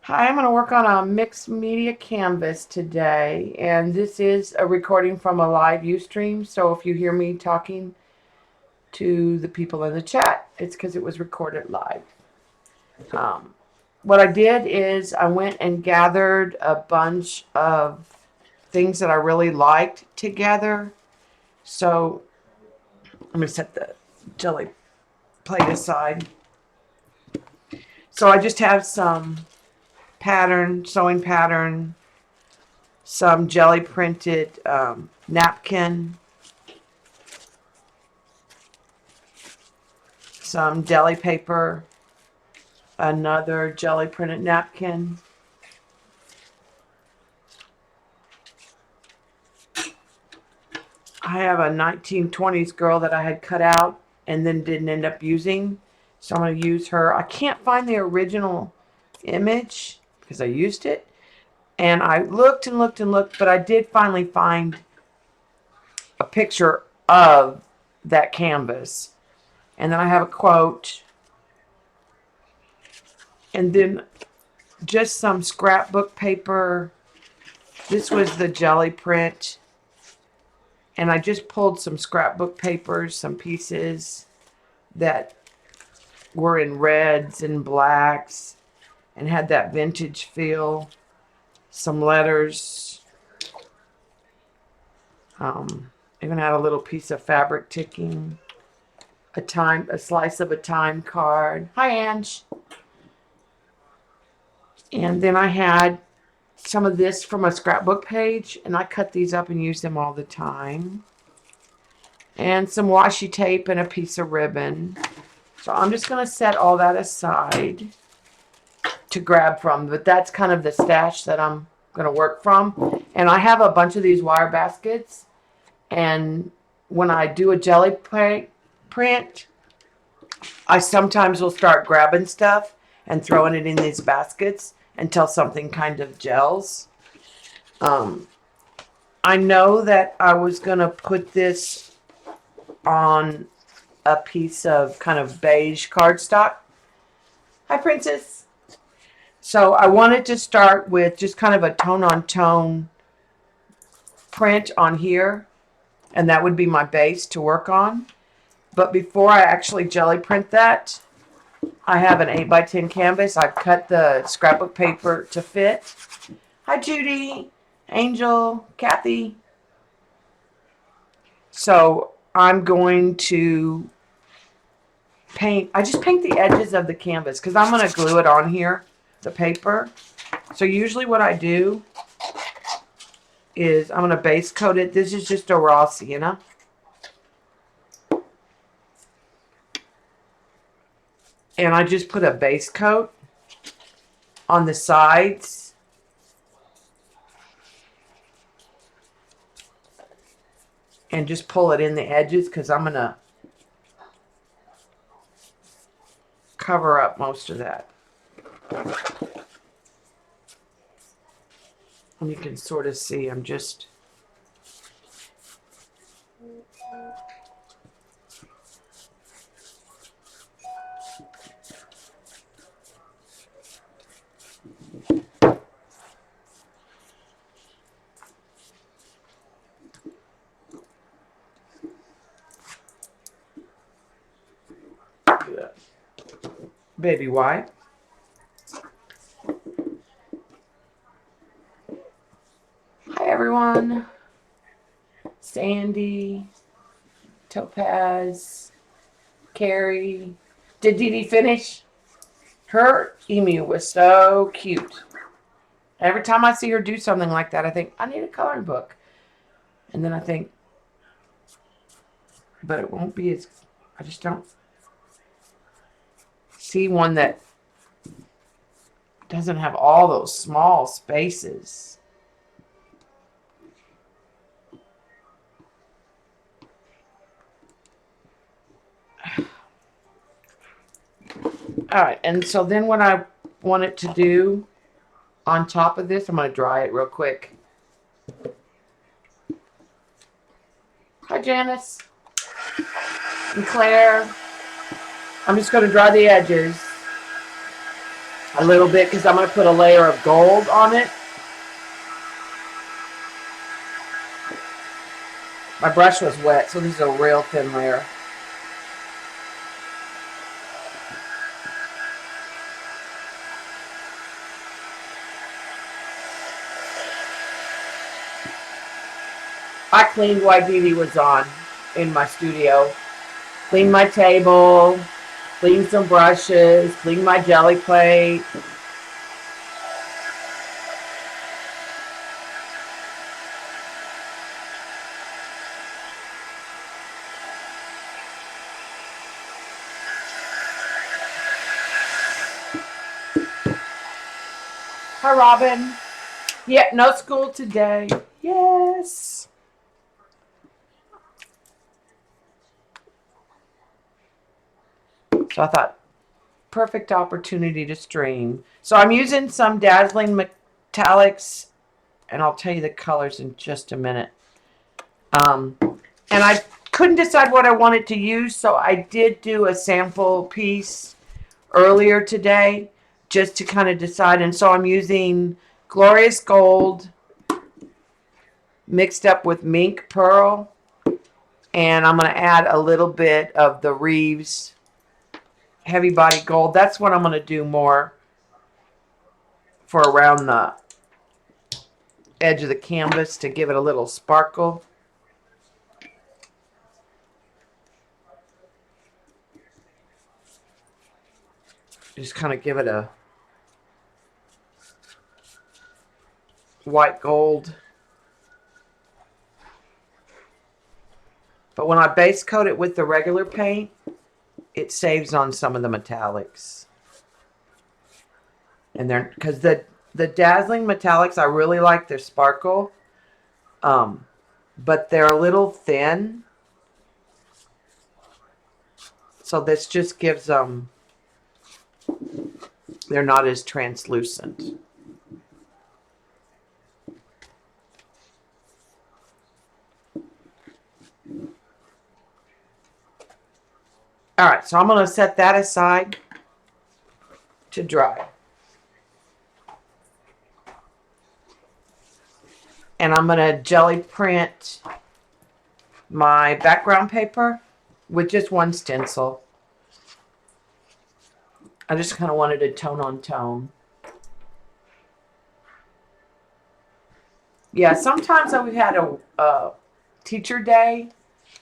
Hi, I'm going to work on a mixed media canvas today, and this is a recording from a live Ustream. So if you hear me talking to the people in the chat, it's because it was recorded live. Um, what I did is I went and gathered a bunch of things that I really liked together. So let me set the jelly plate aside. So I just have some sewing pattern, some jelly printed napkin, some deli paper, another jelly printed napkin. I have a 1920s girl that I had cut out and then didn't end up using. So I'm going to use her. I can't find the original image because I used it. And I looked and looked and looked, but I did finally find a picture of that canvas. And then I have a quote. And then just some scrapbook paper. This was the jelly print. And I just pulled some scrapbook papers, some pieces that were in reds and blacks and had that vintage feel. Some letters. Even had a little piece of fabric ticking. A slice of a time card. Hi, Ange. And then I had some of this from a scrapbook page, and I cut these up and use them all the time. And some washi tape and a piece of ribbon. So I'm just going to set all that aside to grab from, but that's kind of the stash that I'm going to work from. And I have a bunch of these wire baskets, and when I do a jelly print, I sometimes will start grabbing stuff and throwing it in these baskets until something kind of gels. I know that I was going to put this on a piece of kind of beige cardstock. Hi, Princess. So I wanted to start with just kind of a tone-on-tone print on here, and that would be my base to work on. But before I actually jelly print that, I have an 8x10 canvas. I've cut the scrapbook paper to fit. Hi, Judy, Angel, Kathy. So I'm going to I just paint the edges of the canvas because I'm going to glue it on here, the paper. So usually what I do is I'm going to base coat it. This is just a raw sienna. And I just put a base coat on the sides. And just pull it in the edges because I'm going to cover up most of that. And you can sort of see I'm just baby white. Hi everyone. Sandy, Topaz, Carrie. Did Dee Dee finish? Her emu was so cute. Every time I see her do something like that, I think, I need a coloring book. And then I think, but it won't be as, I just don't see one that doesn't have all those small spaces. All right, and so then what I want it to do on top of this, I'm going to dry it real quick. Hi, Janice and Claire. I'm just going to dry the edges. a little bit because I'm going to put a layer of gold on it. My brush was wet, so this is a real thin layer. I cleaned while Debby was on in my studio. Cleaned my table, cleaned some brushes, cleaned my jelly plate. Hi, Robin. Yeah, no school today. Yes. So I thought, perfect opportunity to stream. So I'm using some dazzling metallics, and I'll tell you the colors in just a minute. And I couldn't decide what I wanted to use, so I did do a sample piece earlier today just to kind of decide. And so I'm using Glorious Gold mixed up with Mink Pearl, and I'm going to add a little bit of the Reeves Heavy Body Gold. That's what I'm going to do more for around the edge of the canvas to give it a little sparkle. Just kind of give it a white gold. But when I base coat it with the regular paint, it saves on some of the metallics. And they're, because the dazzling metallics, I really like their sparkle, but they're a little thin. So this just gives them, they're not as translucent. All right, so I'm going to set that aside to dry. And I'm going to jelly print my background paper with just one stencil. I just kind of wanted a tone on tone. Yeah, sometimes we've had a teacher day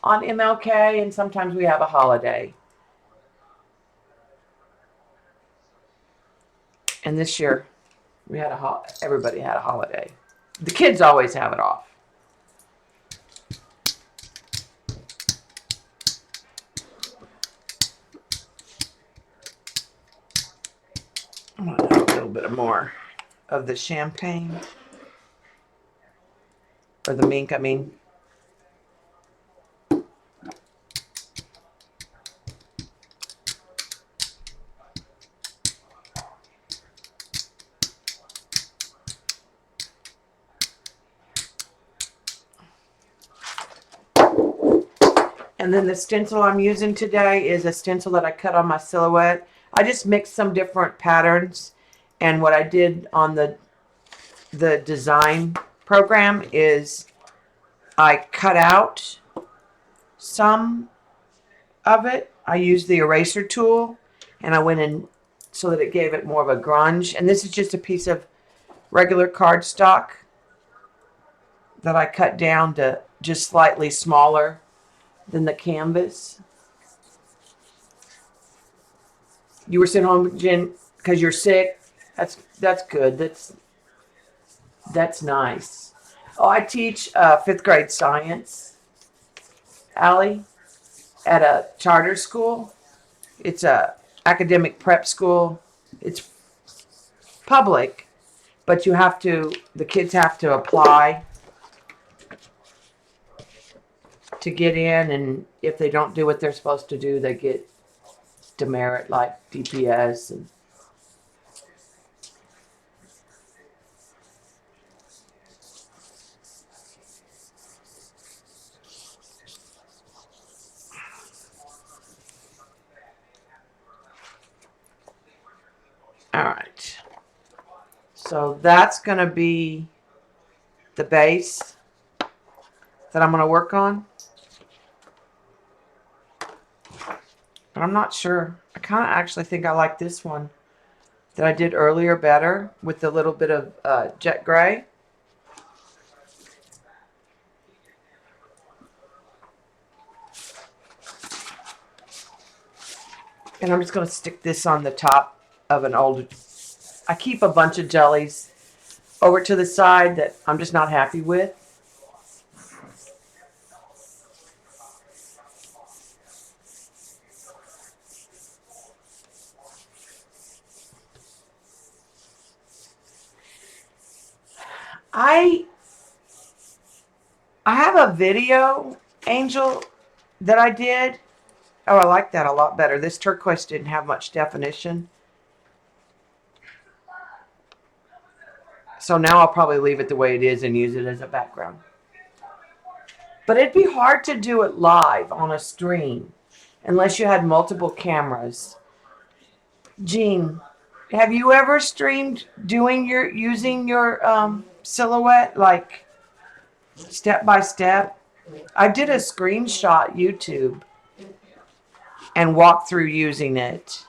on MLK, and sometimes we have a holiday. And this year, we had everybody had a holiday. The kids always have it off. I'm going to add a little bit more of the champagne. Or the mink, I mean. And then the stencil I'm using today is a stencil that I cut on my silhouette. I just mixed some different patterns. And what I did on the design program is I cut out some of it. I used the eraser tool and I went in so that it gave it more of a grunge. And this is just a piece of regular cardstock that I cut down to just slightly smaller than the canvas. You were sent home, Jen, because you're sick. That's good. That's nice. Oh, I teach fifth grade science, Allie, at a charter school. It's a academic prep school. It's public, but the kids have to apply to get in, and if they don't do what they're supposed to do, they get demerit like DPS. And All right. So that's going to be the base that I'm going to work on. But I'm not sure. I kind of actually think I like this one that I did earlier better with a little bit of jet gray. And I'm just going to stick this on the top of an old... I keep a bunch of jellies over to the side that I'm just not happy with. I have a video, Angel, that I did. Oh, I like that a lot better. This turquoise didn't have much definition. So now I'll probably leave it the way it is and use it as a background. But it'd be hard to do it live on a stream unless you had multiple cameras. Jean, have you ever streamed using your silhouette, like step by step? I did a screenshot YouTube and walked through using it.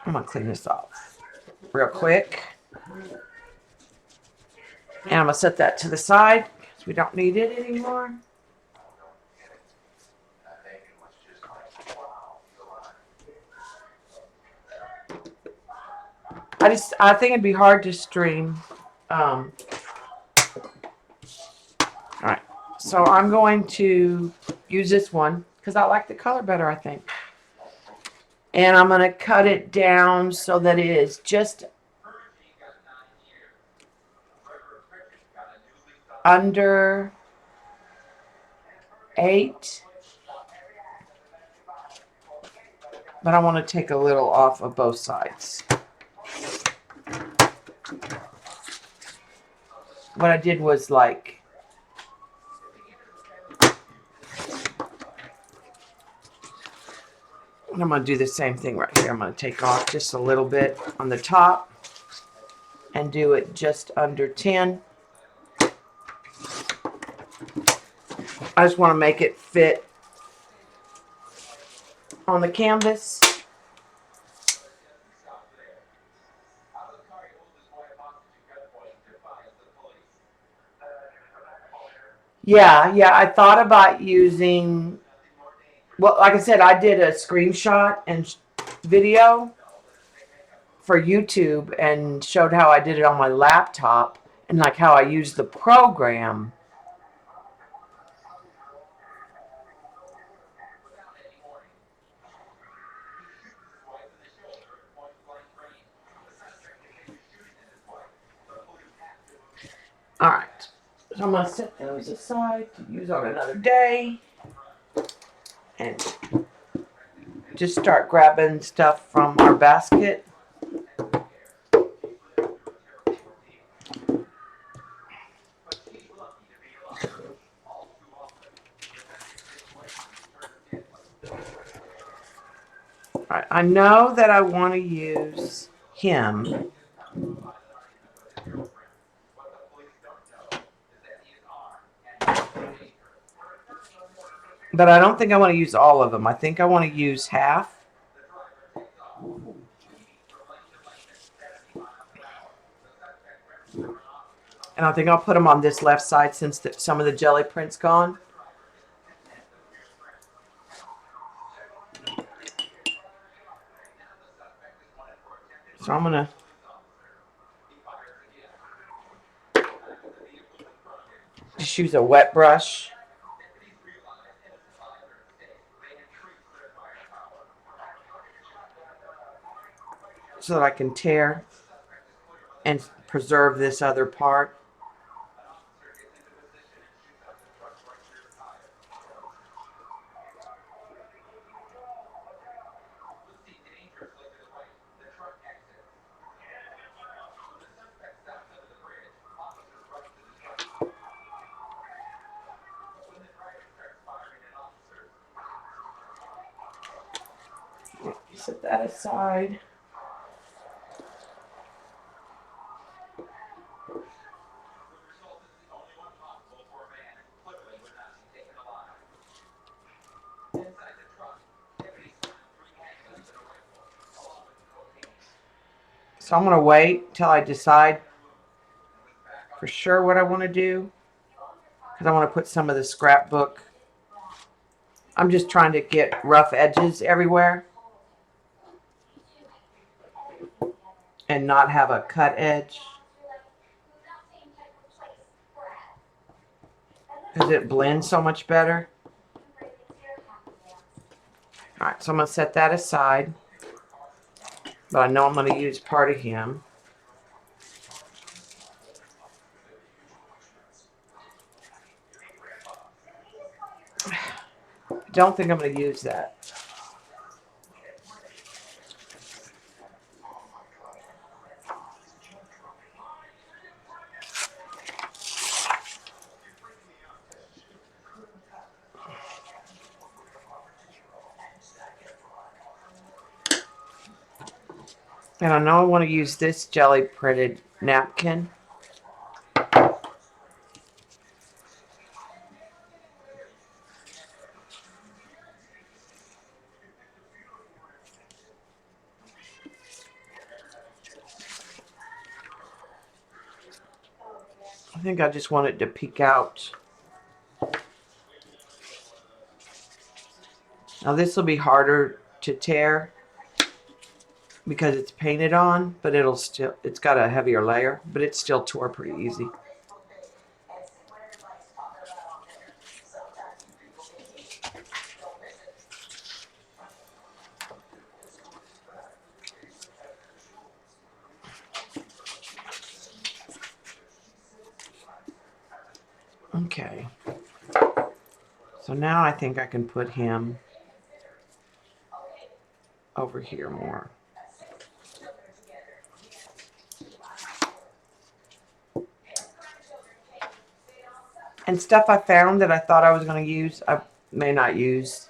I'm gonna clean this off real quick. And I'm gonna set that to the side because we don't need it anymore. I think it'd be hard to stream. All right, so I'm going to use this one because I like the color better, I think. And I'm going to cut it down so that it is just under 8. But I want to take a little off of both sides. What I did was like, and I'm going to do the same thing right here. I'm going to take off just a little bit on the top and do it just under 10. I just want to make it fit on the canvas. Yeah, I thought about using, well, like I said, I did a screenshot and video for YouTube and showed how I did it on my laptop and like how I used the program. All right, so I'm going to set those aside to use on another day and just start grabbing stuff from our basket. All right, I know that I want to use him. But I don't think I want to use all of them. I think I want to use half. And I think I'll put them on this left side since some of the jelly print's gone. So I'm going to just use a wet brush. So that I can tear and preserve this other part. set that aside. So I'm going to wait till I decide for sure what I want to do, because I want to put some of the scrapbook. I'm just trying to get rough edges everywhere and not have a cut edge, because it blends so much better. Alright, so I'm going to set that aside. But I know I'm going to use part of him. I don't think I'm going to use that. And I know I want to use this jelly printed napkin. I think I just want it to peek out. Now this will be harder to tear because it's painted on, but it's got a heavier layer, but it's still tore pretty easy. Okay. So now I think I can put him over here more. And stuff I found that I thought I was going to use, I may not use.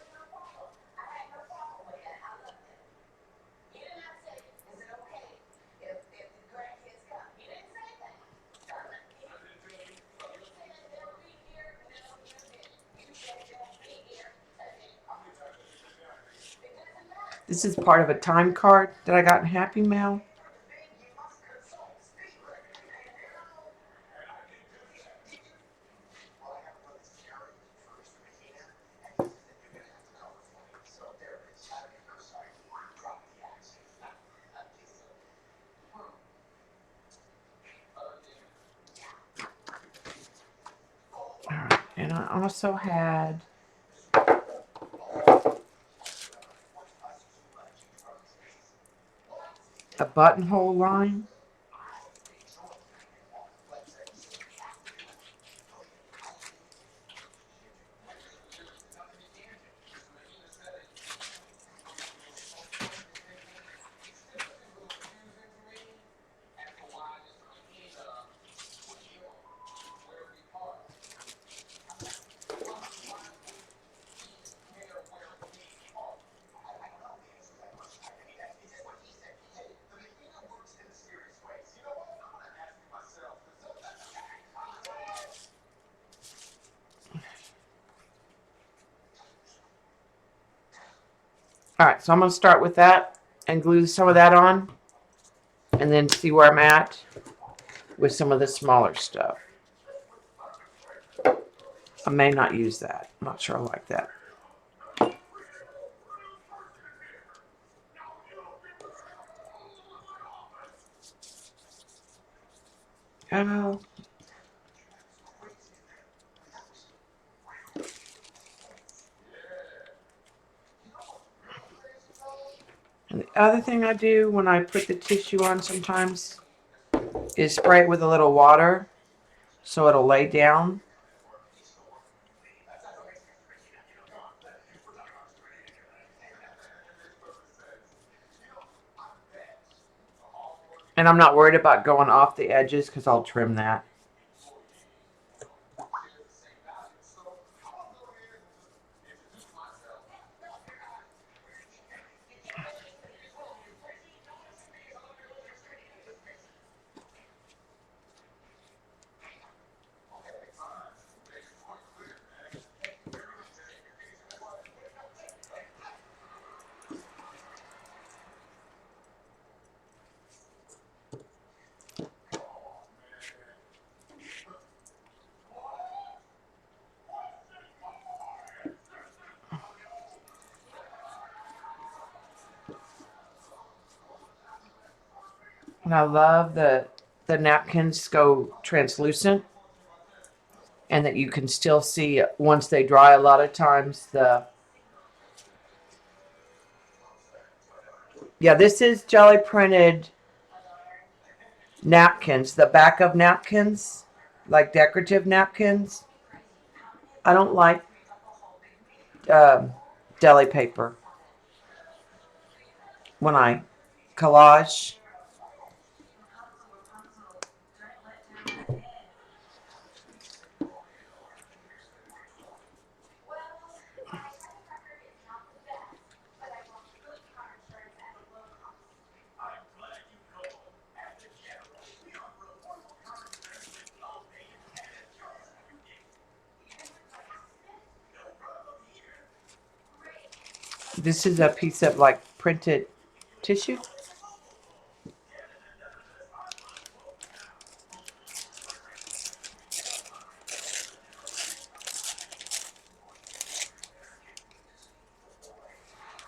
This is part of a time card that I got in Happy Mail. Alright, and I also had a buttonhole line. Alright, so I'm going to start with that and glue some of that on and then see where I'm at with some of the smaller stuff. I may not use that. I'm not sure I like that. Oh. And the other thing I do when I put the tissue on sometimes is spray it with a little water so it'll lay down. And I'm not worried about going off the edges because I'll trim that. And I love the napkins go translucent and that you can still see once they dry. A lot of times this is jelly printed napkins, the back of napkins, like decorative napkins. I don't like deli paper when I collage. This is a piece of like printed tissue.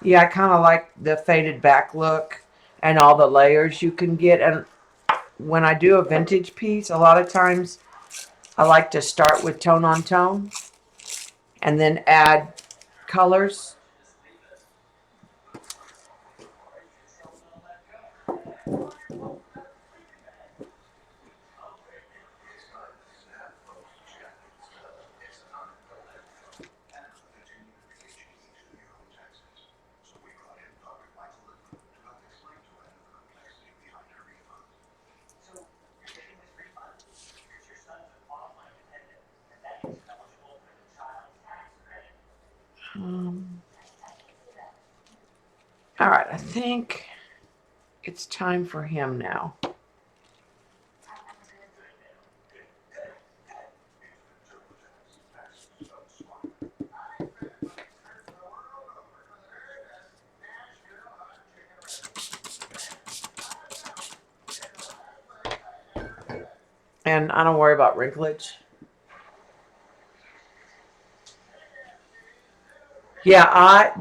Yeah, I kind of like the faded back look and all the layers you can get. And when I do a vintage piece, a lot of times I like to start with tone on tone and then add colors. All right, I think it's time for him now. And I don't worry about wrinklage. Yeah,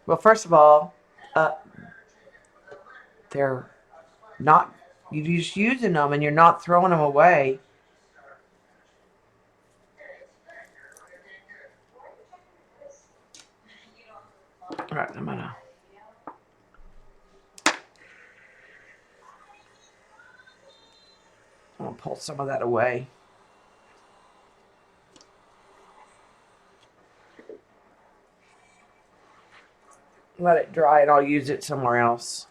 well, first of all, uh, they're not, you're just using them and you're not throwing them away. All right, I'm gonna pull some of that away. Let it dry and I'll use it somewhere else.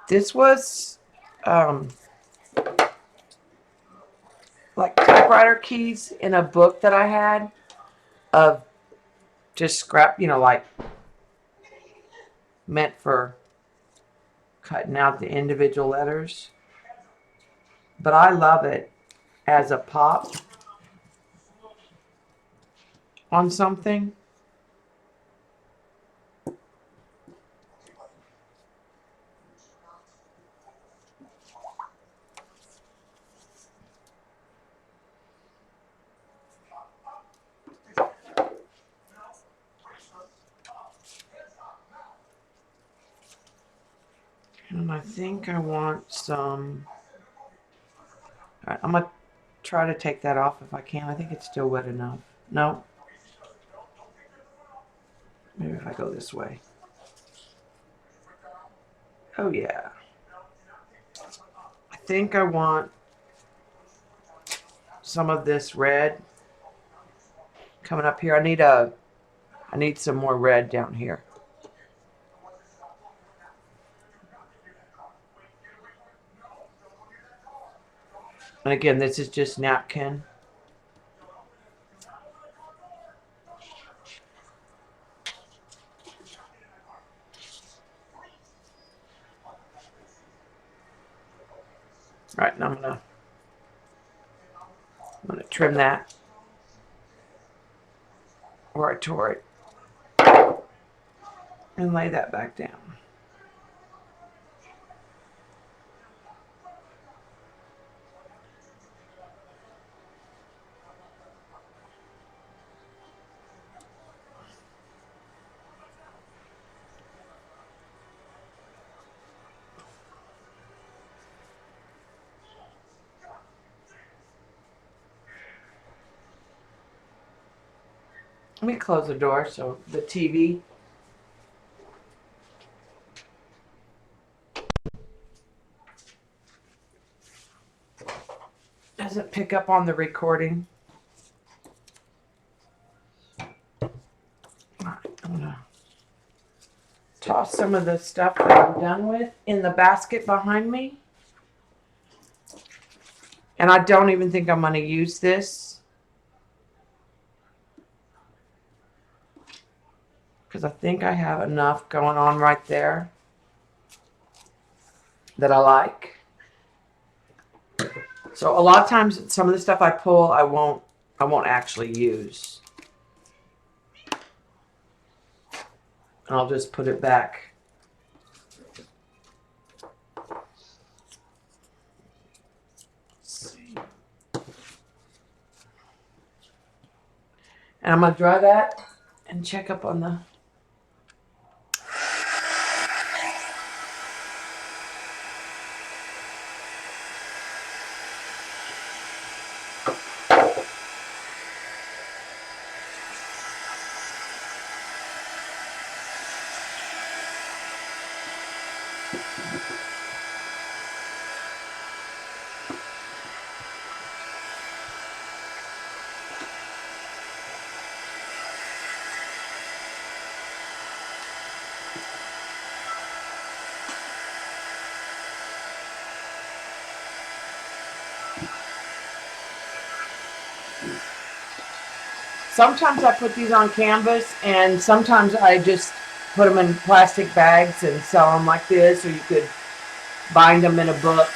This was like typewriter keys in a book that I had of just scrap, like meant for cutting out the individual letters. But I love it as a pop on something. And I think I want some. All right, I'm going to try to take that off if I can. I think it's still wet enough. No. Maybe if I go this way. Oh, yeah. I think I want some of this red coming up here. I need some more red down here. And again, this is just napkin. All right, and I'm gonna trim that where I tore it and lay that back down. Let me close the door so the TV doesn't pick up on the recording. I'm gonna toss some of the stuff that I'm done with in the basket behind me. And I don't even think I'm gonna use this, because I think I have enough going on right there that I like. So a lot of times some of the stuff I pull I won't actually use. And I'll just put it back. And I'm gonna dry that and check up on the sometimes I put these on canvas, and sometimes I just put them in plastic bags and sell them like this, or you could bind them in a book.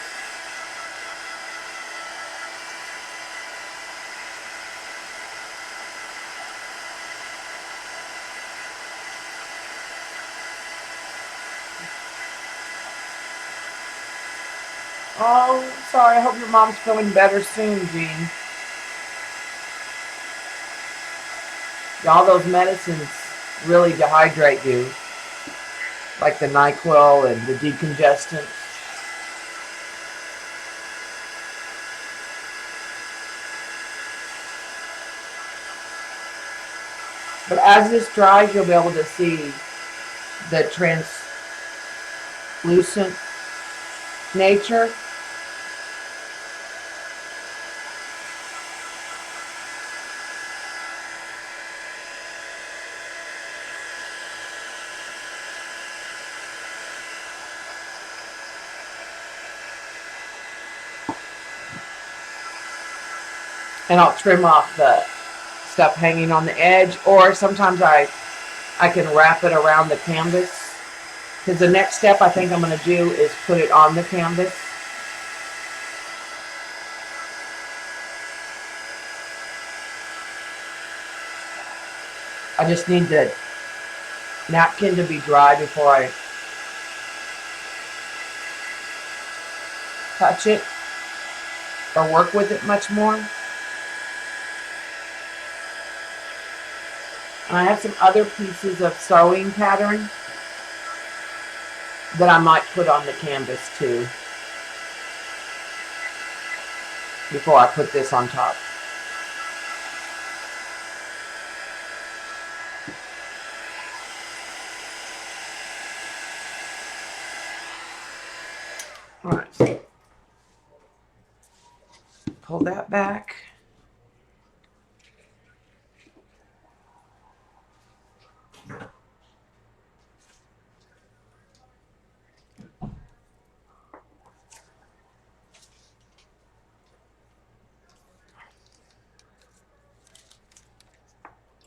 Oh, sorry. I hope your mom's feeling better soon, Jean. All those medicines really dehydrate you, like the NyQuil and the decongestant. But as this dries, you'll be able to see the translucent nature. And I'll trim off the stuff hanging on the edge, or sometimes I can wrap it around the canvas, because the next step I think I'm going to do is put it on the canvas. I just need the napkin to be dry before I touch it or work with it much more. And I have some other pieces of sewing pattern that I might put on the canvas too before I put this on top. All right, so pull that back.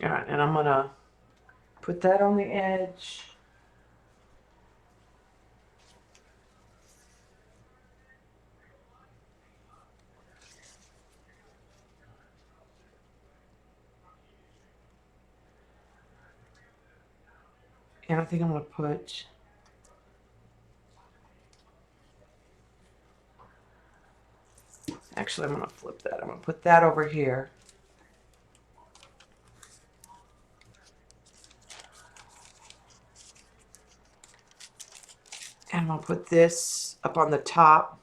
All right, and I'm gonna put that on the edge. And I think I'm going to put... Actually, I'm going to flip that. I'm going to put that over here. And I'm going to put this up on the top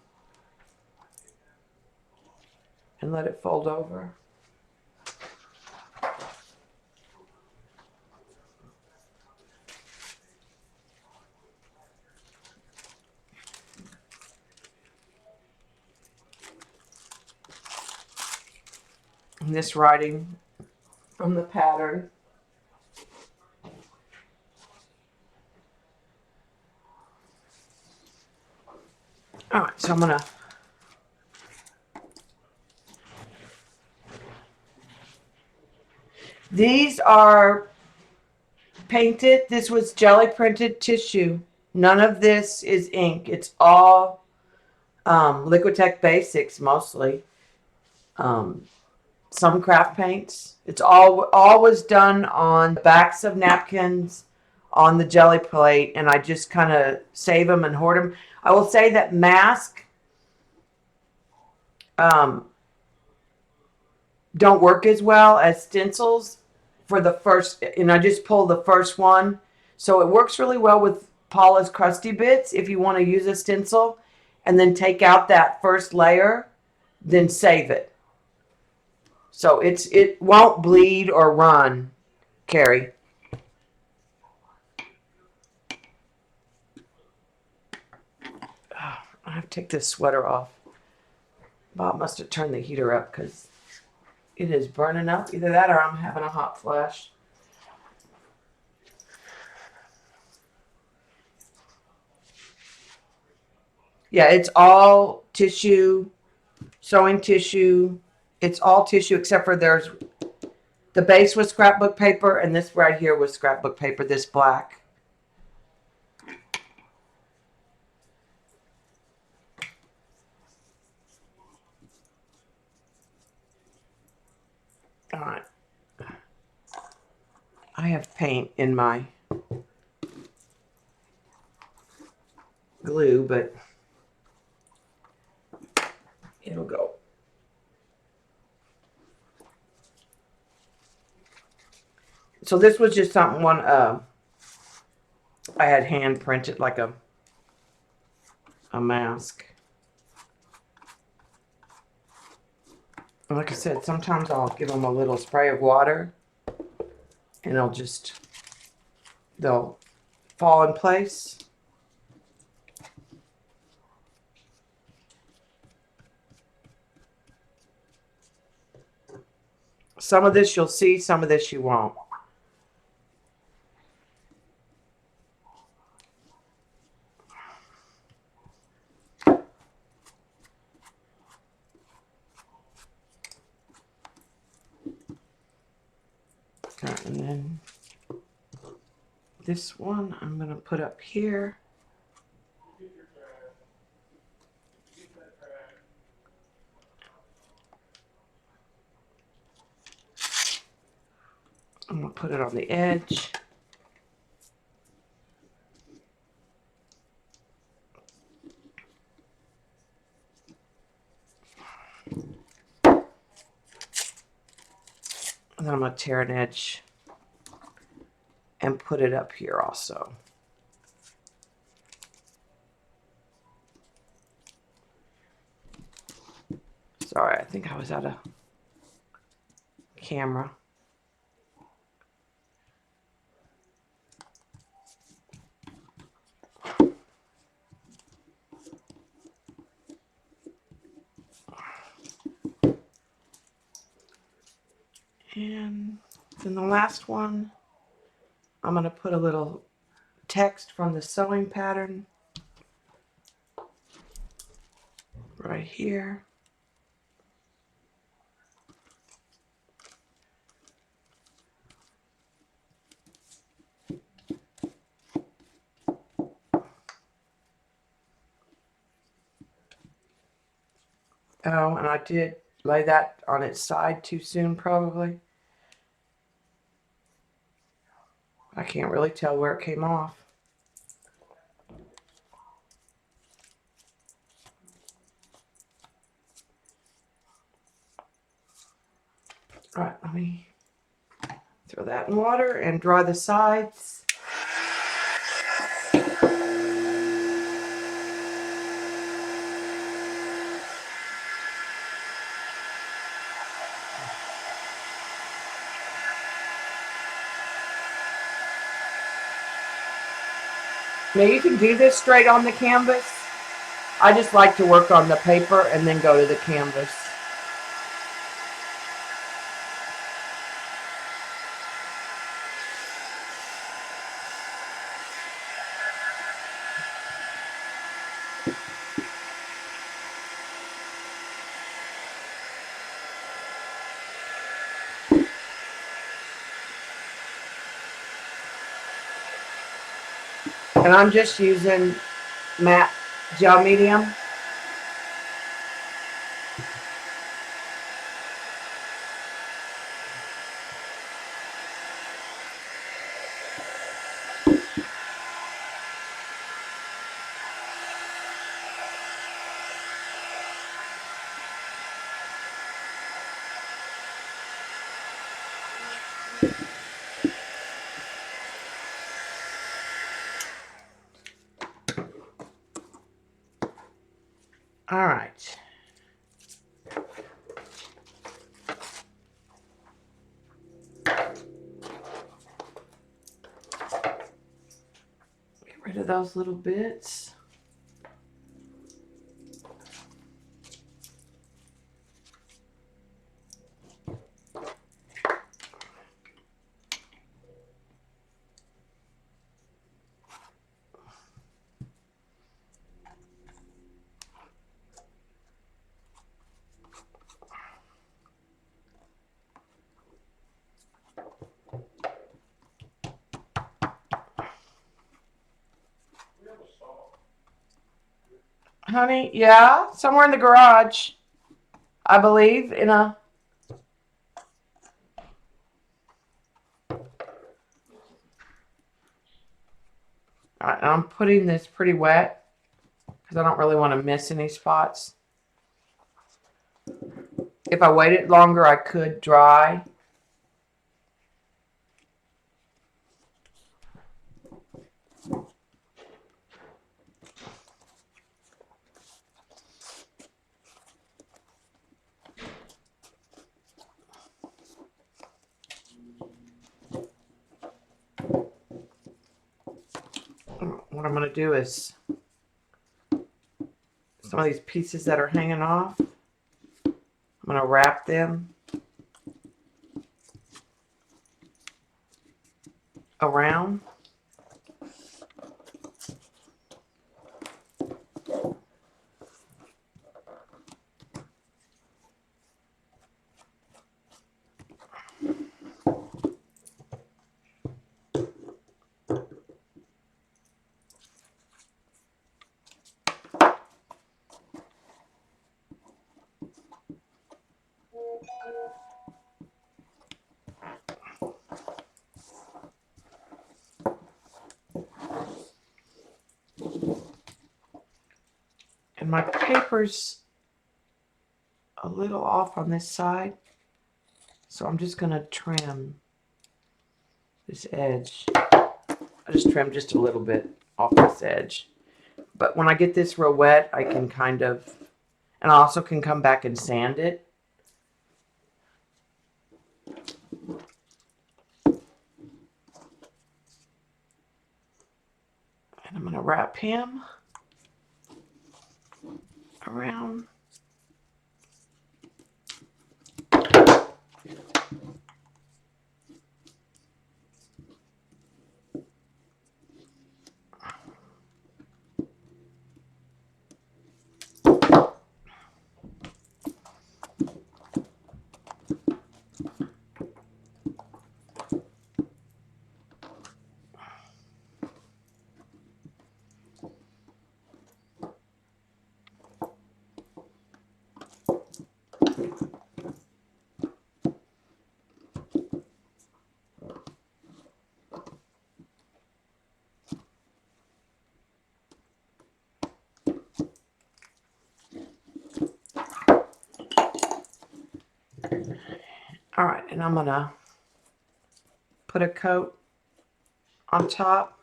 and let it fold over. And this writing from the pattern. All right, so I'm going to... These are painted. This was jelly printed tissue. None of this is ink. It's all Liquitex Basics mostly. Some craft paints. It's all was done on the backs of napkins on the jelly plate, and I just kind of save them and hoard them. I will say that mask don't work as well as stencils for the first, and I just pull the first one. So it works really well with Paula's Crusty Bits if you want to use a stencil and then take out that first layer, then save it. So it won't bleed or run, Carrie. Oh, I have to take this sweater off. Bob must have turned the heater up because it is burning up. Either that or I'm having a hot flash. Yeah, it's all tissue, sewing tissue. It's all tissue except for there's the base was scrapbook paper and this right here was scrapbook paper, this black. All right. I have paint in my glue, but it'll go. So this was just something I had hand printed like a mask. And like I said, sometimes I'll give them a little spray of water and they'll fall in place. Some of this you'll see, some of this you won't. Okay, and then this one I'm going to put up here. I'm going to put it on the edge. And then I'm going to tear an edge and put it up here also. Sorry, I think I was out of camera. And then the last one, I'm going to put a little text from the sewing pattern right here. Oh, and I did lay that on its side too soon, probably. I can't really tell where it came off. All right, let me throw that in water and dry the sides. Now you can do this straight on the canvas. I just like to work on the paper and then go to the canvas. And I'm just using matte gel medium. All right. Get rid of those little bits. Honey, yeah, somewhere in the garage, I believe, in a... I'm putting this pretty wet because I don't really want to miss any spots. If I waited longer, I could dry. What I'm going to do is some of these pieces that are hanging off, I'm going to wrap them around. And my paper's a little off on this side, so I'm just going to trim this edge. I just trimmed just a little bit off this edge. But when I get this real wet, I can kind of, and I also can come back and sand it. And I'm going to wrap him around. All right, and I'm gonna put a coat on top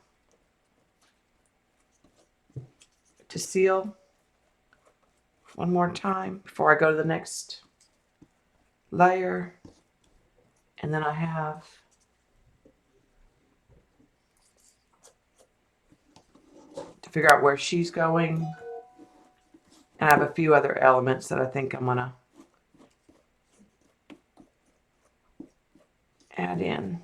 to seal one more time before I go to the next layer. And then I have to figure out where she's going. And I have a few other elements that I think I'm gonna add in.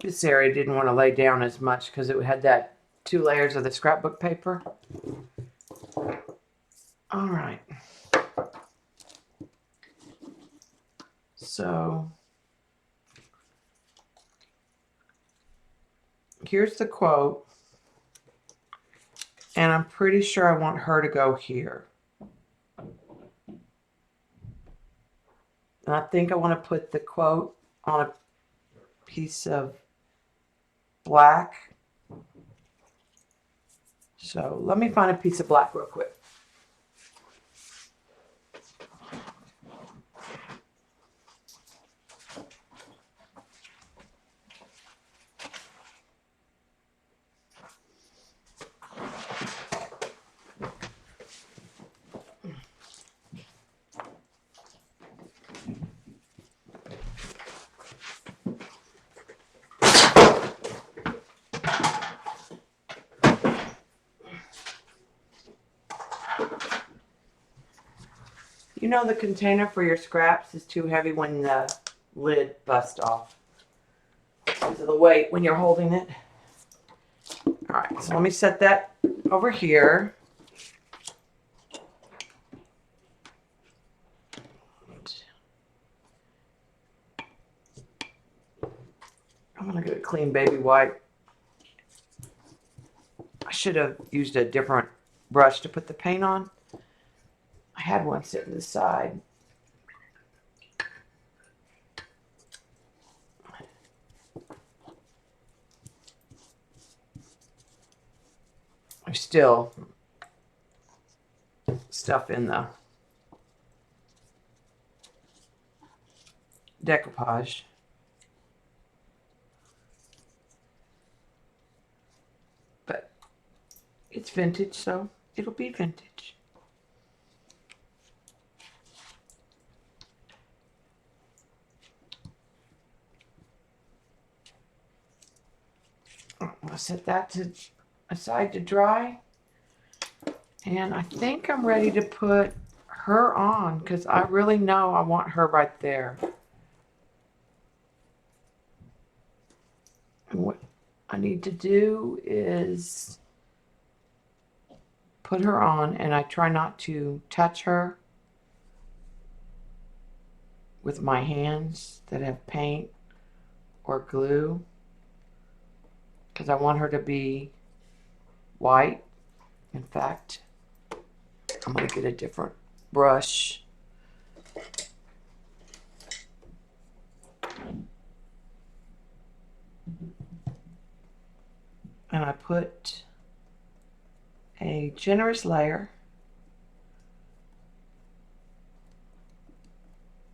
This area didn't want to lay down as much because it had that 2 layers of the scrapbook paper. All right. So here's the quote. And I'm pretty sure I want her to go here. And I think I want to put the quote on a piece of black. So let me find a piece of black real quick. You know the container for your scraps is too heavy when the lid busts off because of the weight when you're holding it. All right, so let me set that over here. I'm gonna get a clean baby wipe. I should have used a different brush to put the paint on. I had one sitting to the side. There's still stuff in the decoupage. But it's vintage, so it'll be vintage. I'll set that aside to dry. And I think I'm ready to put her on because I really know I want her right there. And what I need to do is put her on, and I try not to touch her with my hands that have paint or glue because I want her to be white. In fact, I'm going to get a different brush. And I put a generous layer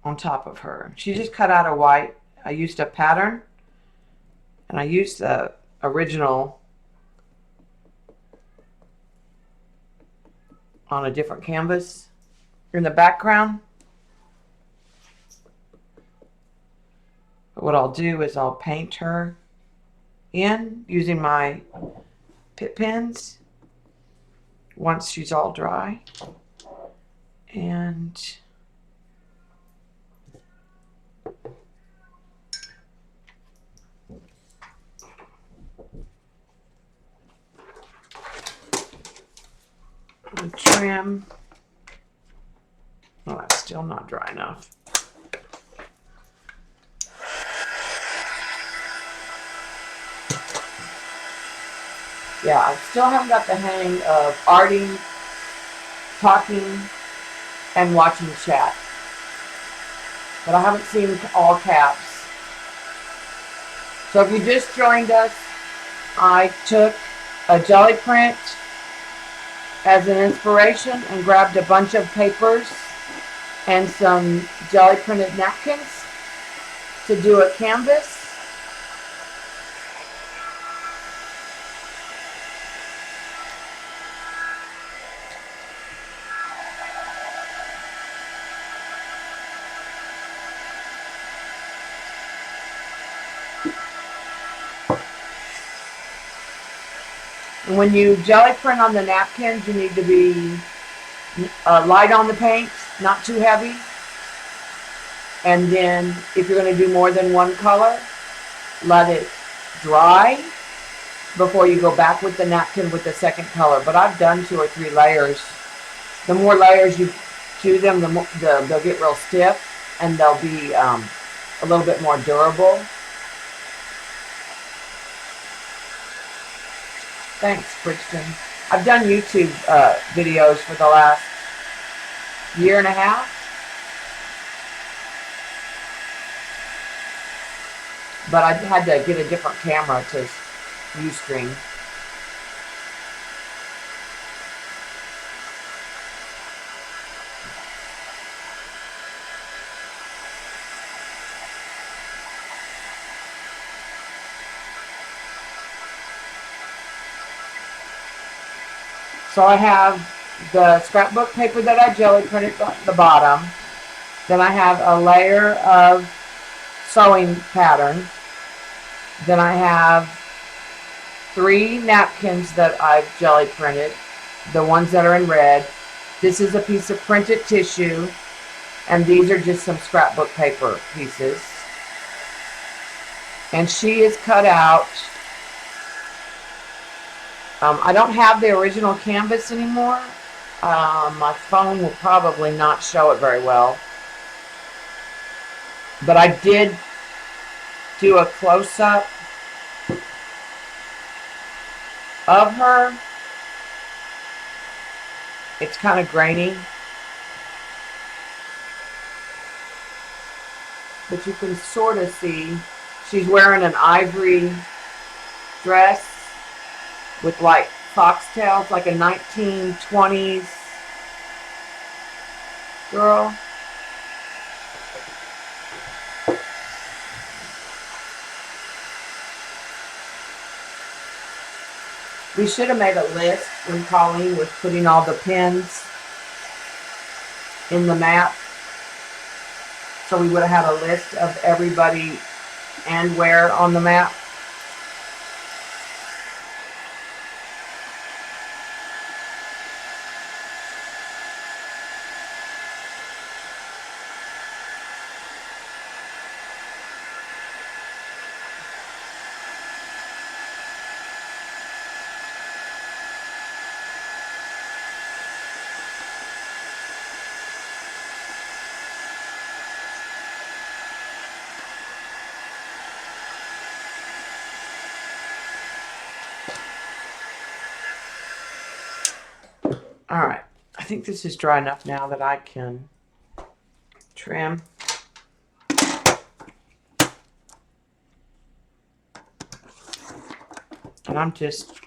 on top of her. She just cut out a white. I used a pattern, and I used the original on a different canvas in the background. But what I'll do is I'll paint her in using my pit pens once she's all dry. And trim. Oh, that's still not dry enough. Yeah, I still haven't got the hang of arting, talking, and watching chat. But I haven't seen all caps. So if you just joined us, I took a jelly print as an inspiration and grabbed a bunch of papers and some jelly printed napkins to do a canvas. And when you jelly print on the napkins, you need to be light on the paint, not too heavy. And then if you're going to do more than one color, let it dry before you go back with the napkin with the second color. But I've done 2 or 3 layers. The more layers you do them, they'll get real stiff and they'll be a little bit more durable. Thanks, Bridgeton. I've done YouTube videos for the last 1.5 years. But I had to get a different camera to Ustream. So I have the scrapbook paper that I jelly printed at the bottom. Then I have a layer of sewing pattern. Then I have 3 napkins that I've jelly printed, the ones that are in red. This is a piece of printed tissue, and these are just some scrapbook paper pieces. And she is cut out. I don't have the original canvas anymore. My phone will probably not show it very well. But I did do a close-up of her. It's kind of grainy, but you can sort of see she's wearing an ivory dress with like foxtails, like a 1920s girl. We should have made a list when Colleen was putting all the pins in the map. So we would have had a list of everybody and where on the map. All right, I think this is dry enough now that I can trim. And I'm just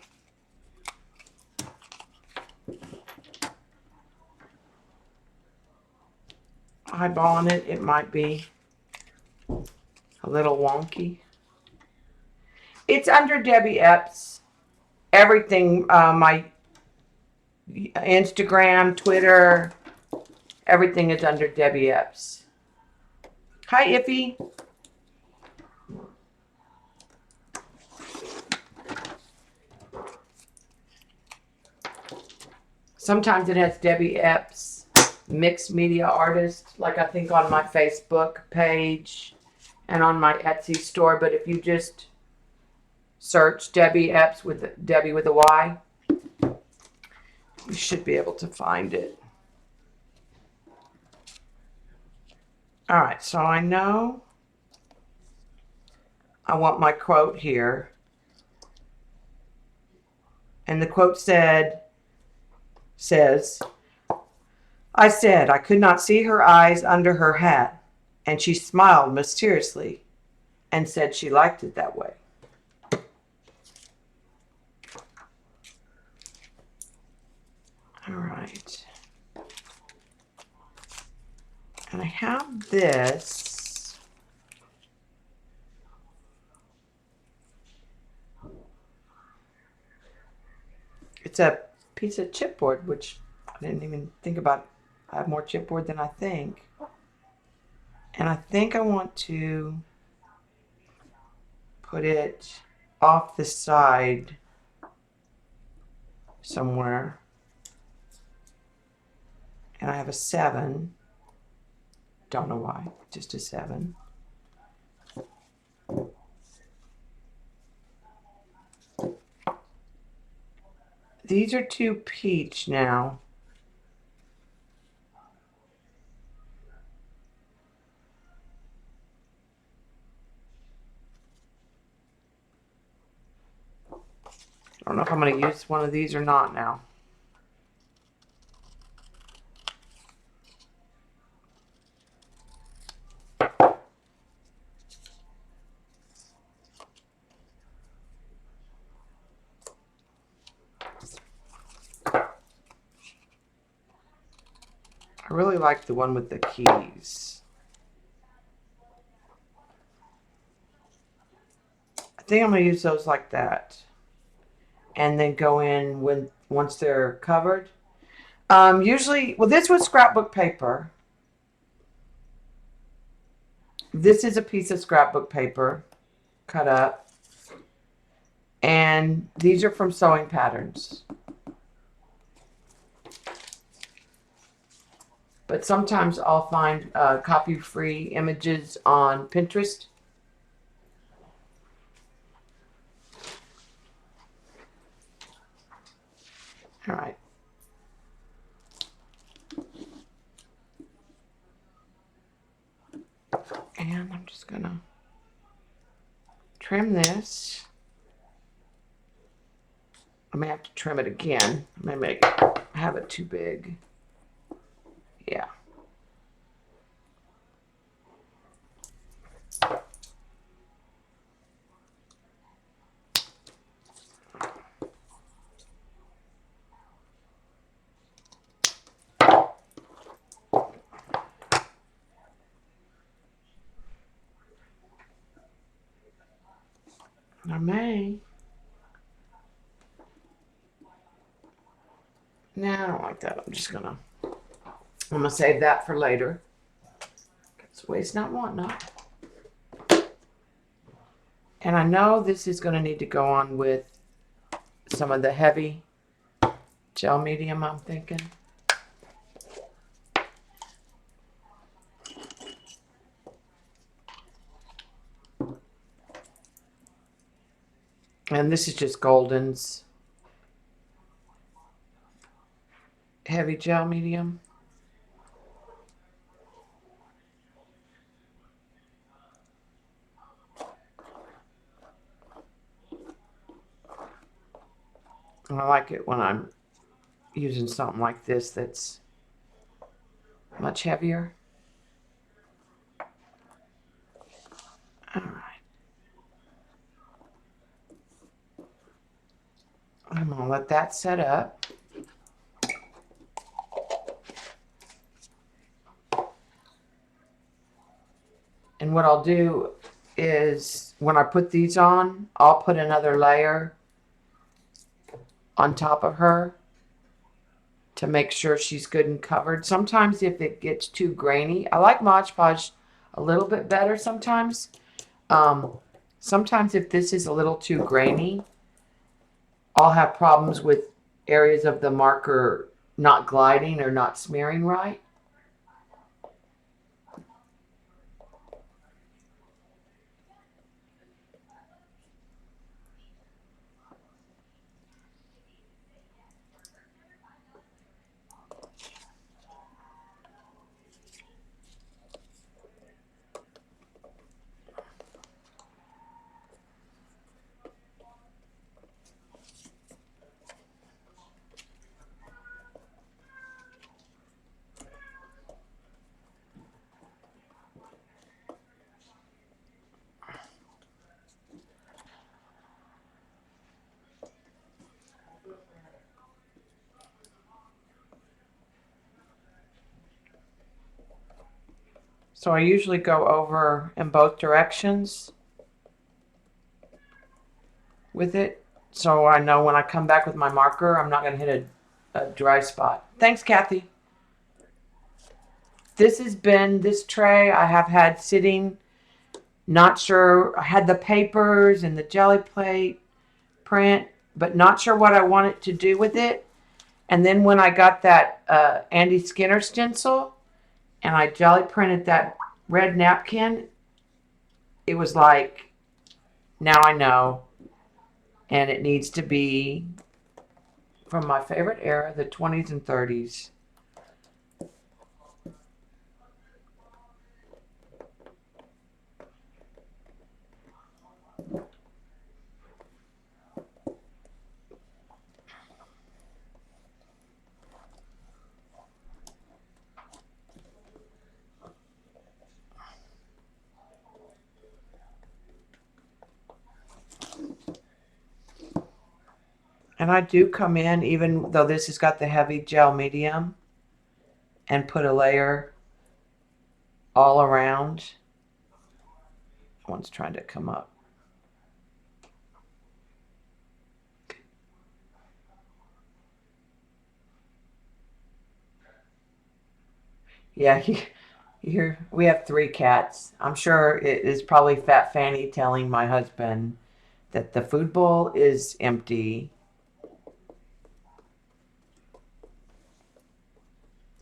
eyeballing it. It might be a little wonky. It's under Debbie Epps. Everything, my Instagram, Twitter, everything is under Debbie Epps. Hi, Iffy. Sometimes it has Debbie Epps, mixed media artist, like I think on my Facebook page and on my Etsy store. But if you just search Debbie Epps with Debbie with a Y, You should be able to find it. All right, so I know I want my quote here. And the quote says, I said I could not see her eyes under her hat, and she smiled mysteriously and said she liked it that way. All right. And I have this. It's a piece of chipboard, which I didn't even think about. I have more chipboard than I think. And I think I want to put it off the side somewhere. And I have a 7. Don't know why, just a 7. These are 2 peach now. I don't know if I'm going to use one of these or not now. I really like the one with the keys. I think I'm going to use those like that. And then go in once they're covered. Usually, well, this was scrapbook paper. This is a piece of scrapbook paper cut up. And these are from Sewing Patterns. But sometimes I'll find copy-free images on Pinterest. All right. And I'm just going to trim this. I may have to trim it again. I may have it too big. Yeah. I may. No, I don't like that. I'm gonna save that for later. It's waste not, want not. And I know this is gonna need to go on with some of the heavy gel medium, I'm thinking. And this is just Golden's heavy gel medium. And I like it when I'm using something like this that's much heavier. All right. I'm gonna let that set up. And what I'll do is when I put these on, I'll put another layer on top of her to make sure she's good and covered. Sometimes if it gets too grainy, I like Mod Podge a little bit better sometimes. Sometimes if this is a little too grainy, I'll have problems with areas of the marker not gliding or not smearing right. So I usually go over in both directions with it. So I know when I come back with my marker, I'm not going to hit a dry spot. Thanks, Kathy. This has been this tray I have had sitting. Not sure. I had the papers and the jelly plate print, but not sure what I wanted to do with it. And then when I got that Andy Skinner stencil and I jelly printed that red napkin, it was like, now I know. And it needs to be from my favorite era, the 20s and 30s. And I do come in, even though this has got the heavy gel medium, and put a layer all around. One's trying to come up. Yeah, here we have 3 cats. I'm sure it is probably Fat Fanny telling my husband that the food bowl is empty.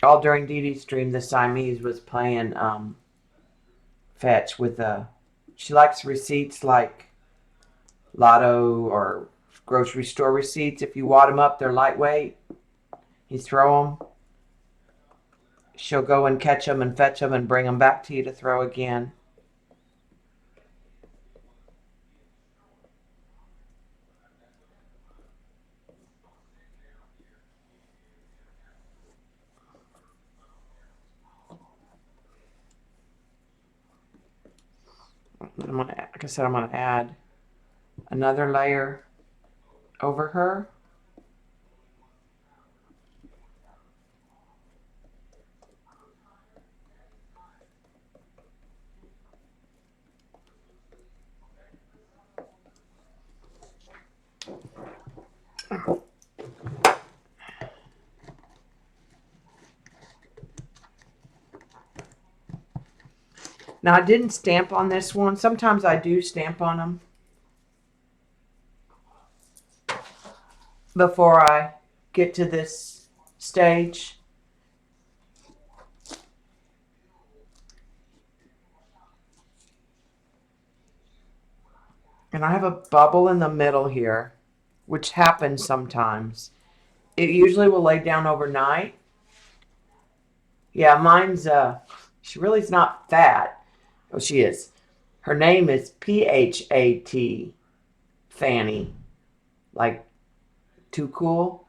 All during Dee Dee's stream, the Siamese was playing fetch with a. She likes receipts like lotto or grocery store receipts. If you wad them up, they're lightweight. You throw them. She'll go and catch them and fetch them and bring them back to you to throw again. Like I said, I'm gonna add another layer over her. Now I didn't stamp on this one. Sometimes I do stamp on them before I get to this stage. And I have a bubble in the middle here, which happens sometimes. It usually will lay down overnight. Yeah, mine's she really is not fat. Oh, she is. Her name is Phat, Fanny. Like too cool,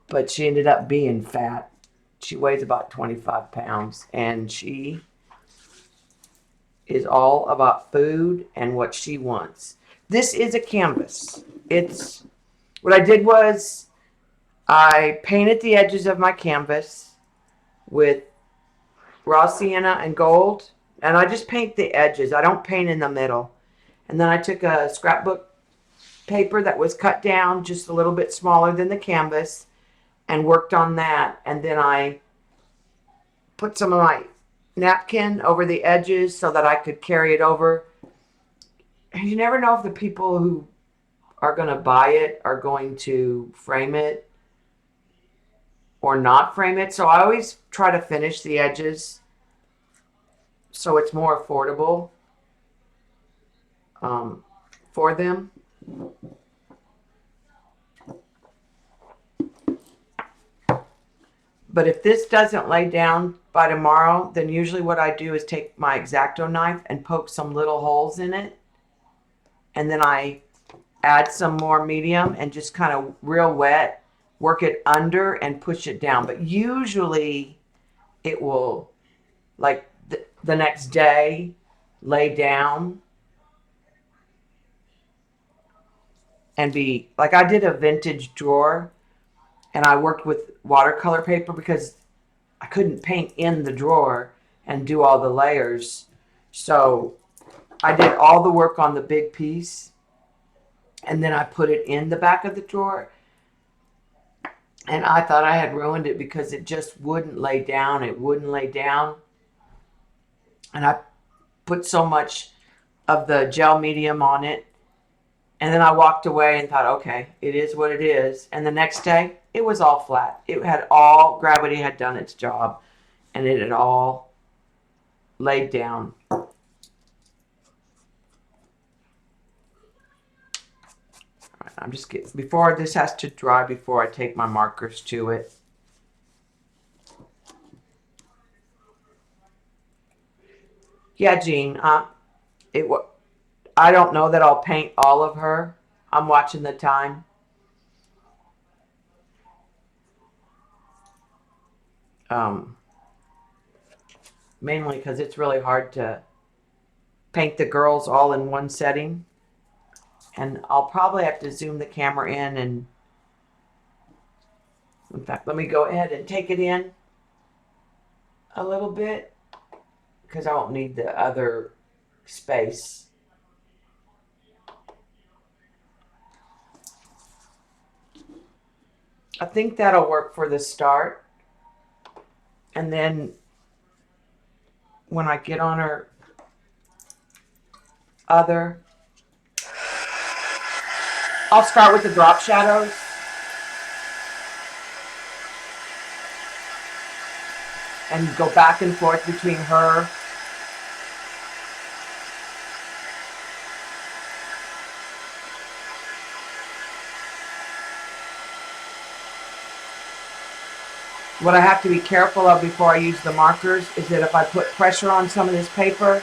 but she ended up being fat. She weighs about 25 pounds and she is all about food and what she wants. This is a canvas. It's what I did was I painted the edges of my canvas with raw sienna and gold, and I just paint the edges. I don't paint in the middle. And then I took a scrapbook paper that was cut down just a little bit smaller than the canvas and worked on that. And then I put some of my napkin over the edges so that I could carry it over. And you never know if the people who are going to buy it are going to frame it or not frame it. So I always try to finish the edges so it's more affordable for them. But if this doesn't lay down by tomorrow, then usually what I do is take my X-Acto knife and poke some little holes in it. And then I add some more medium and just kind of real wet, work it under and push it down. But usually it will, like the next day, lay down and be, like I did a vintage drawer and I worked with watercolor paper because I couldn't paint in the drawer. and do all the layers. So I did all the work on the big piece, and then I put it in the back of the drawer. And I thought I had ruined it because it just wouldn't lay down. It wouldn't lay down. And I put so much of the gel medium on it. And then I walked away and thought, okay, it is what it is. And the next day, it was all flat. It had all, gravity had done its job. And it had all laid down. I'm just getting, before this has to dry before I take my markers to it. Yeah, Jean, I don't know that I'll paint all of her. I'm watching the time. Mainly because it's really hard to paint the girls all in one setting. And I'll probably have to zoom the camera in fact, let me go ahead and take it in a little bit because I won't need the other space. I think that'll work for the start. And then when I get on her other, I'll start with the drop shadows. And go back and forth between her what I have to be careful of before I use the markers is that if I put pressure on some of this paper,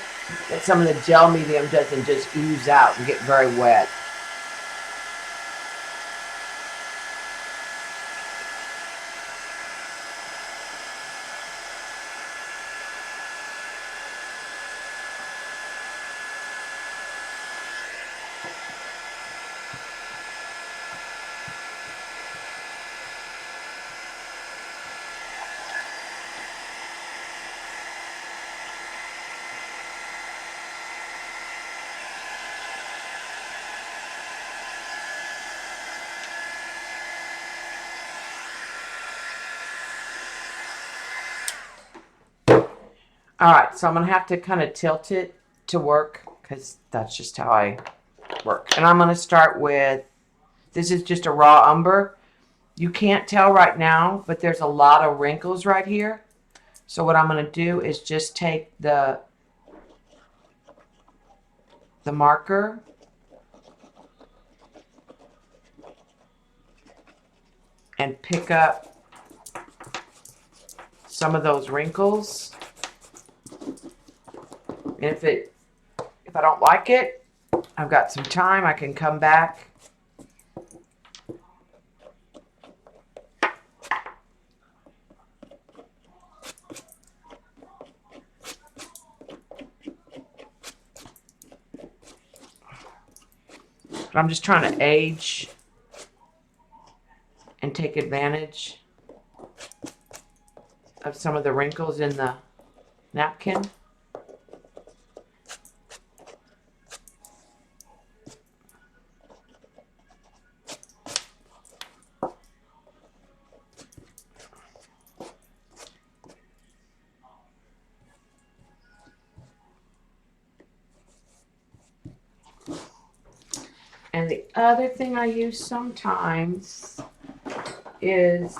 that some of the gel medium doesn't just ooze out and get very wet. All right, so I'm going to have to kind of tilt it to work because that's just how I work. And I'm going to start with, this is just a raw umber. You can't tell right now, but there's a lot of wrinkles right here. So what I'm going to do is just take the marker and pick up some of those wrinkles. And if I don't like it, I've got some time, I can come back. But I'm just trying to age and take advantage of some of the wrinkles in the napkin. And the other thing I use sometimes is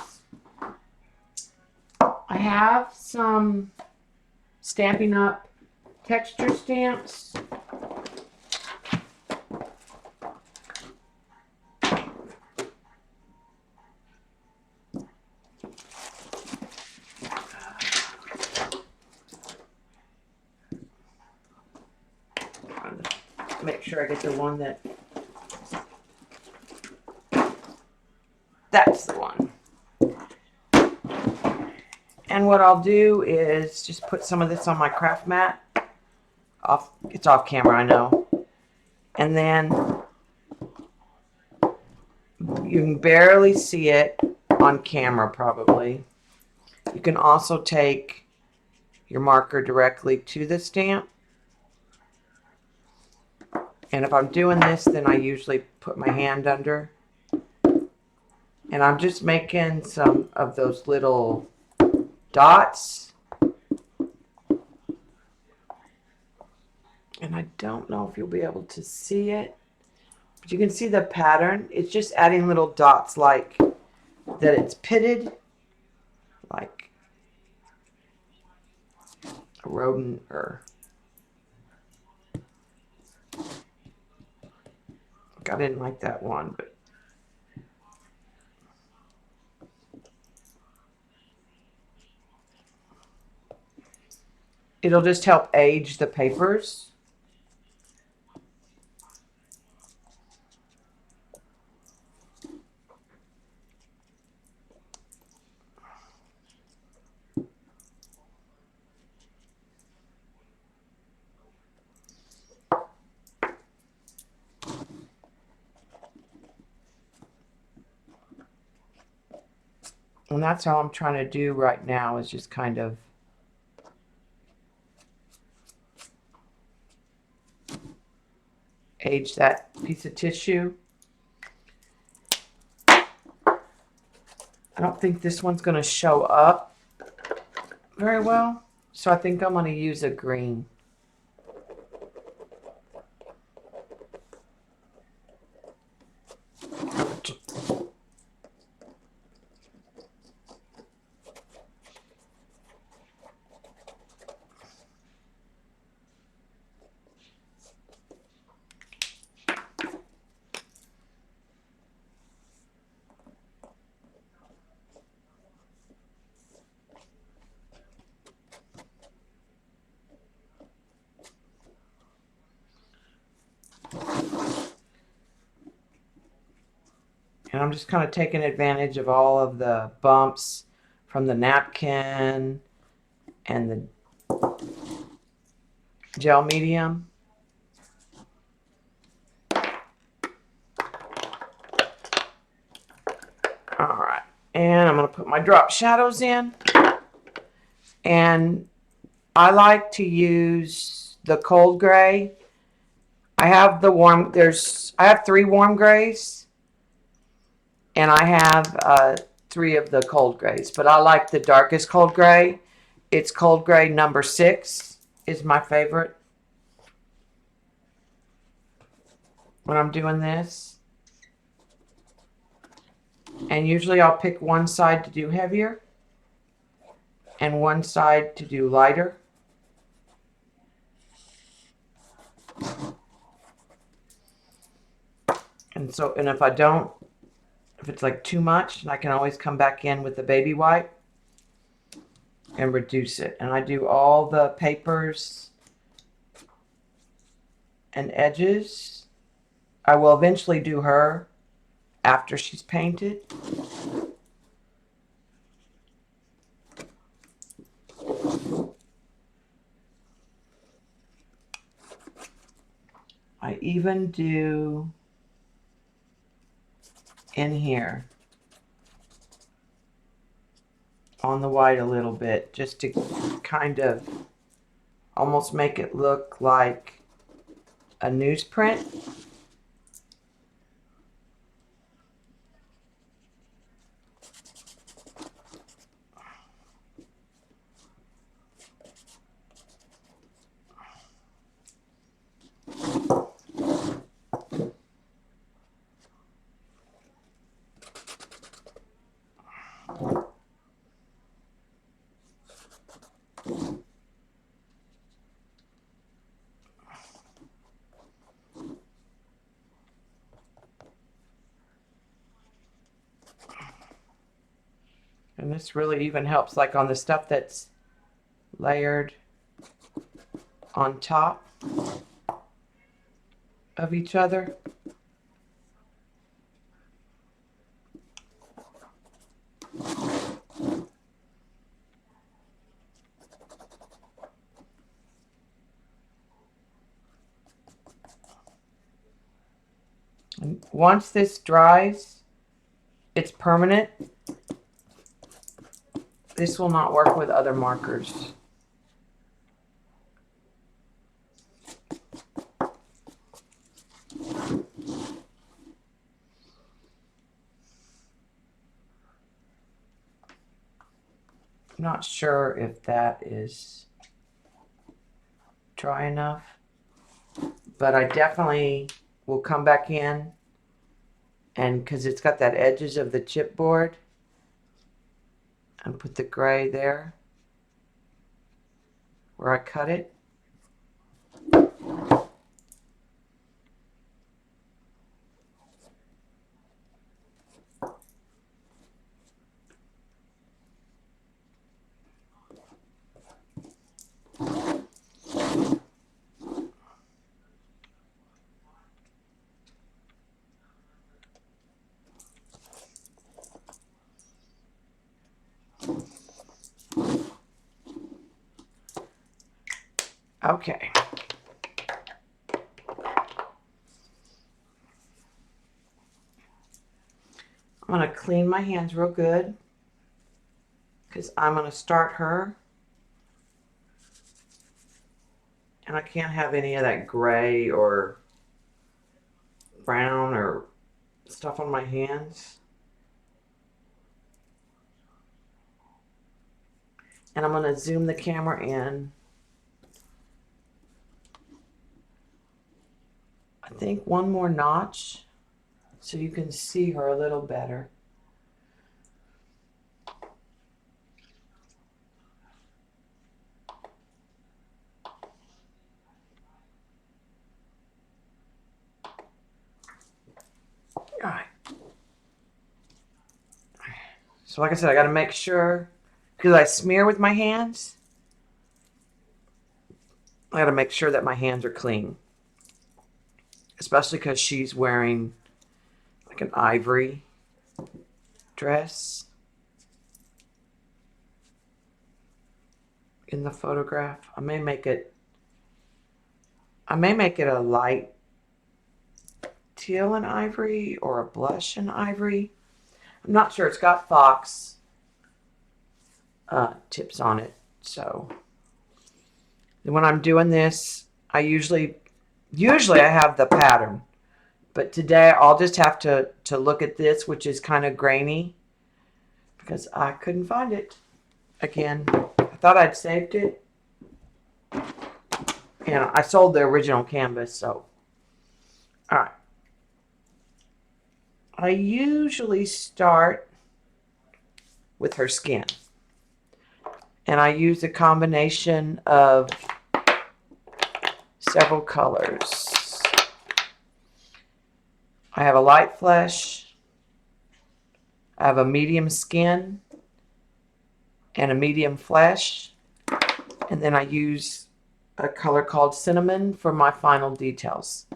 I have some Stampin' Up! Texture stamps. Make sure I get the one that's the one. And what I'll do is just put some of this on my craft mat. It's off camera, I know. And then you can barely see it on camera probably. You can also take your marker directly to the stamp. And if I'm doing this, then I usually put my hand under. And I'm just making some of those little dots. And I don't know if you'll be able to see it, but you can see the pattern. It's just adding little dots like that it's pitted, like a rodent or... I didn't like that one, but it'll just help age the papers. And that's all I'm trying to do right now, is just kind of age that piece of tissue. I don't think this one's going to show up very well, so I think I'm going to use a green. And I'm just kind of taking advantage of all of the bumps from the napkin and the gel medium. All right, and I'm going to put my drop shadows in. And I like to use the cold gray. I have the warm, I have 3 warm grays, and I have 3 of the cold grays, but I like the darkest cold gray. It's cold gray number 6 is my favorite when I'm doing this. And usually I'll pick one side to do heavier and one side to do lighter. And so, and if I don't, if it's like too much, I can always come back in with the baby wipe and reduce it. And I do all the papers and edges. I will eventually do her after she's painted. I even do in here on the white a little bit, just to kind of almost make it look like a newsprint. And this really even helps like on the stuff that's layered on top of each other. And once this dries, it's permanent. This will not work with other markers. I'm not sure if that is dry enough, but I definitely will come back in, and because it's got that edges of the chipboard, and put the gray there where I cut it. Okay. I'm going to clean my hands real good because I'm going to start her. And I can't have any of that gray or brown or stuff on my hands. And I'm going to zoom the camera in. I think one more notch so you can see her a little better. All right. So like I said, I got to make sure, because I smear with my hands, I got to make sure that my hands are clean. Especially because she's wearing like an ivory dress in the photograph. I may make it a light teal and ivory or a blush and ivory. I'm not sure. It's got fox tips on it. So when I'm doing this, I usually I have the pattern. But today I'll just have to look at this, which is kind of grainy, because I couldn't find it. Again, I thought I'd saved it. And I sold the original canvas, so. All right. I usually start with her skin. And I use a combination of several colors. I have a light flesh, I have a medium skin, and a medium flesh. And then I use a color called cinnamon for my final details.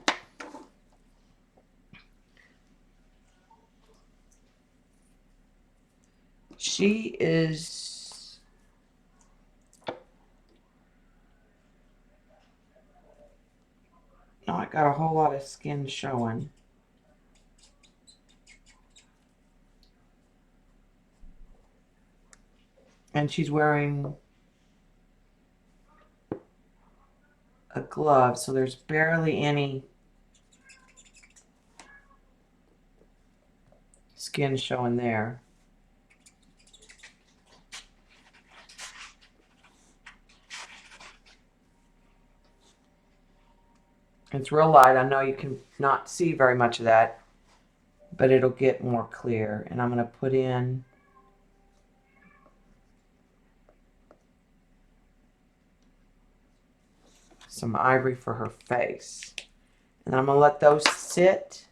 She is no, I got a whole lot of skin showing. And she's wearing a glove, so there's barely any skin showing there. It's real light. I know you can not see very much of that, but it'll get more clear. And I'm going to put in some ivory for her face. And I'm going to let those sit.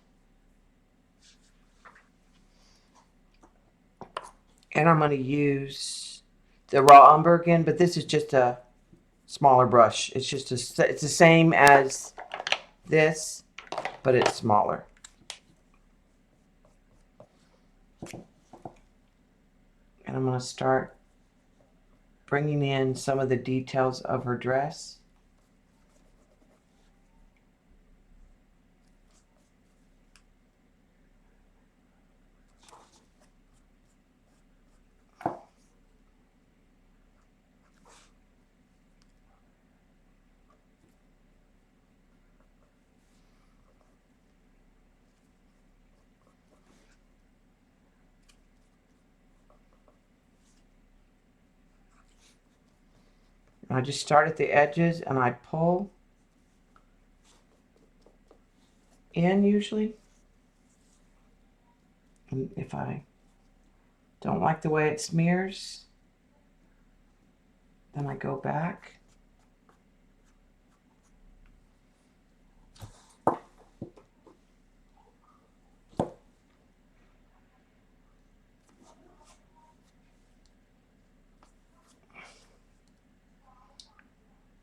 And I'm going to use the raw umber again, but this is just a smaller brush. It's just it's the same as this, but it's smaller. And I'm going to start bringing in some of the details of her dress. I just start at the edges and I pull in usually. And if I don't like the way it smears, then I go back.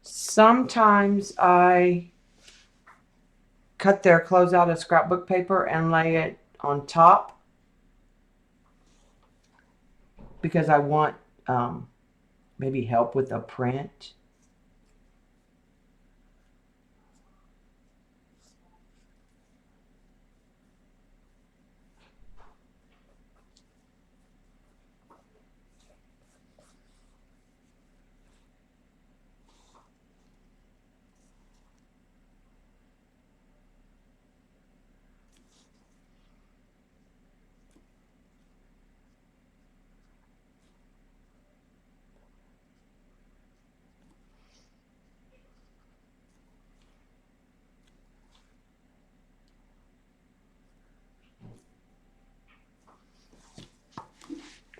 Sometimes I cut their clothes out of scrapbook paper and lay it on top because I want maybe help with a print.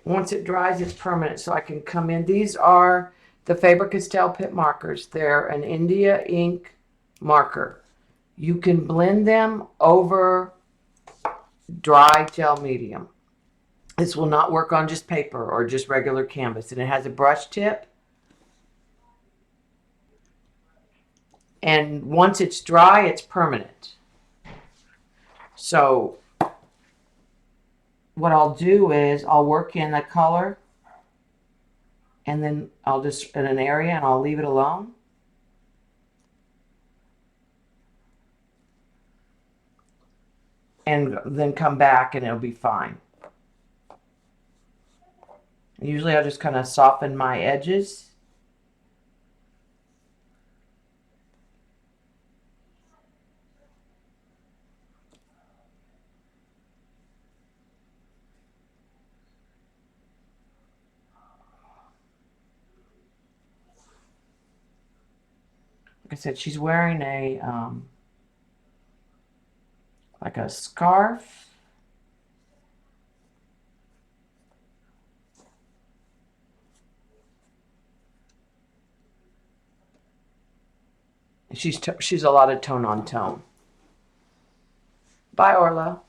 Once it dries, it's permanent, so I can come in. These are the Faber-Castell Pit markers. They're an India ink marker. You can blend them over dry gel medium. This will not work on just paper or just regular canvas. And it has a brush tip. And once it's dry, it's permanent. So what I'll do is I'll work in the color and then I'll just in an area and I'll leave it alone. And then come back and it'll be fine. Usually I'll just kind of soften my edges. Like I said, she's wearing a like a scarf. She's a lot of tone on tone. Bye, Orla.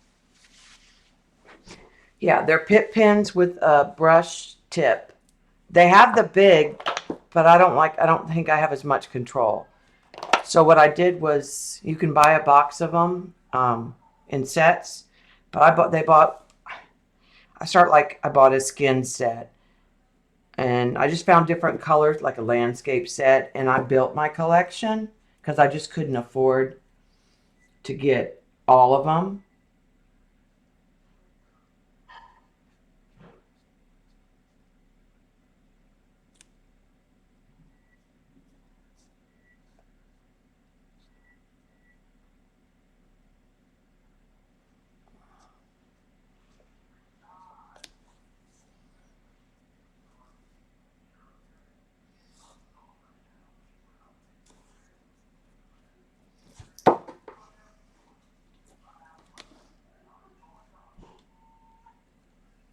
Yeah, they're pit pins with a brush tip. They have the big, but I don't think I have as much control. So what I did was, you can buy a box of them in sets, but I bought a skin set, and I just found different colors, like a landscape set, and I built my collection because I just couldn't afford to get all of them.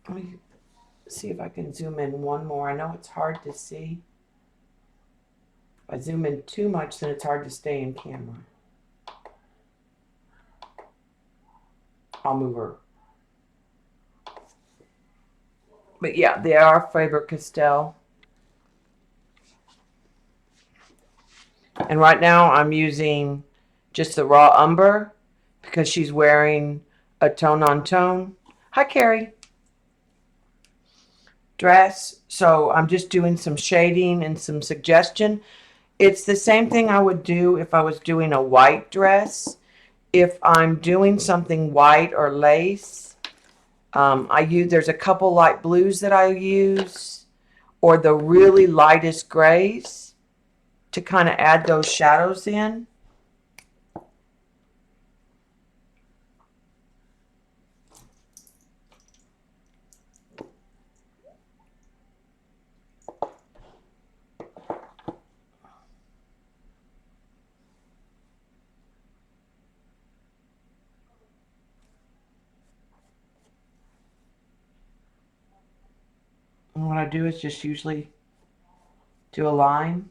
Let me see if I can zoom in one more. I know it's hard to see. If I zoom in too much, then it's hard to stay in camera. I'll move her. But yeah, they are Faber-Castell. And right now I'm using just the raw umber because she's wearing a tone on tone. Hi, Carrie. Dress. So I'm just doing some shading and some suggestion. It's the same thing I would do if I was doing a white dress. If I'm doing something white or lace, there's a couple light blues that I use, or the really lightest grays to kind of add those shadows in. what I do is just usually do a line.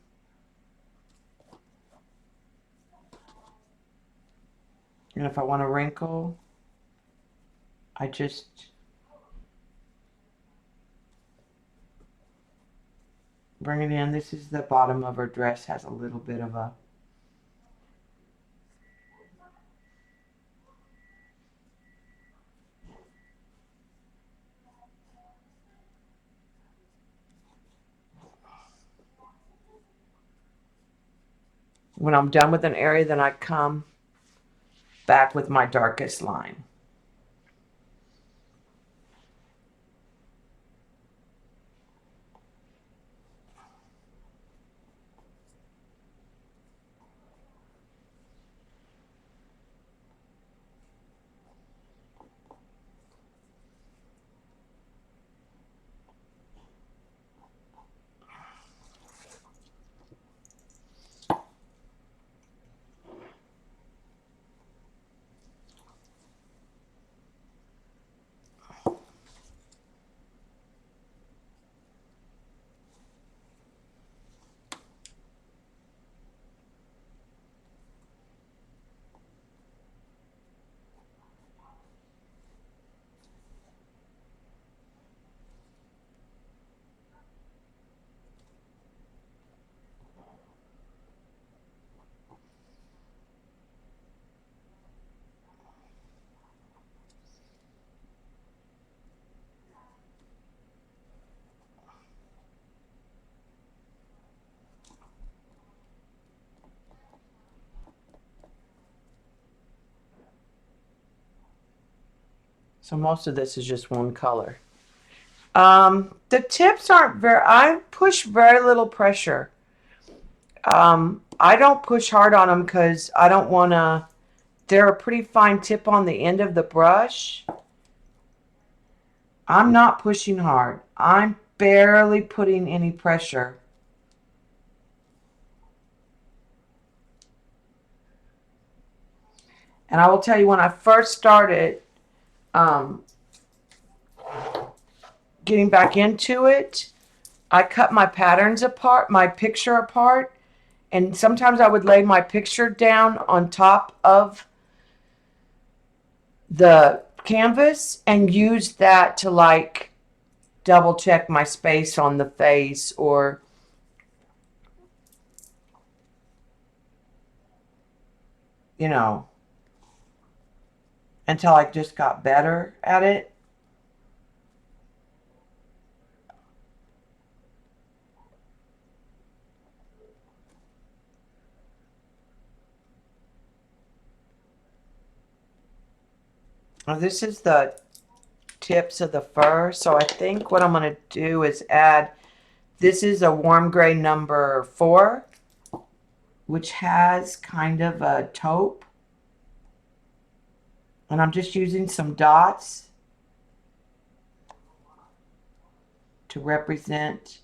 And if I want a wrinkle, I just bring it in. This is the bottom of her dress, has a little bit of a when I'm done with an area, then I come back with my darkest line. So most of this is just one color. The tips aren't very, I push very little pressure. I don't push hard on them because I don't want to, they're a pretty fine tip on the end of the brush. I'm not pushing hard. I'm barely putting any pressure. And I will tell you, when I first started getting back into it, I cut my patterns apart, my picture apart, and sometimes I would lay my picture down on top of the canvas and use that to like double check my space on the face, or you know, until I just got better at it. Now this is the tips of the fur, so I think what I'm going to do is add, this is a warm gray number 4, which has kind of a taupe, and I'm just using some dots to represent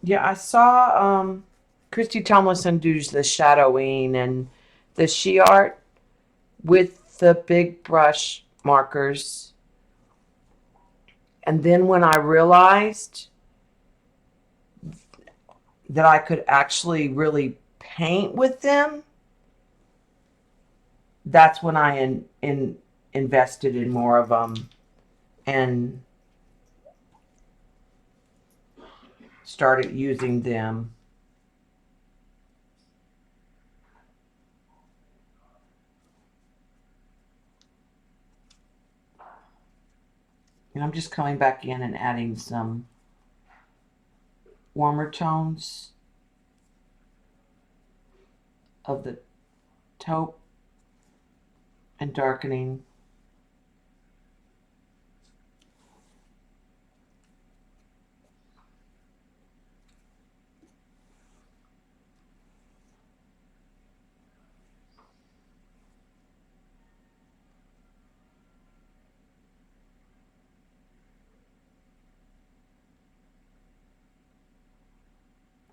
yeah, I saw Christy Tomlinson do the shadowing and the she art with the big brush markers. And then when I realized that I could actually really paint with them, that's when I invested in more of them and started using them. And I'm just coming back in and adding some warmer tones of the taupe and darkening.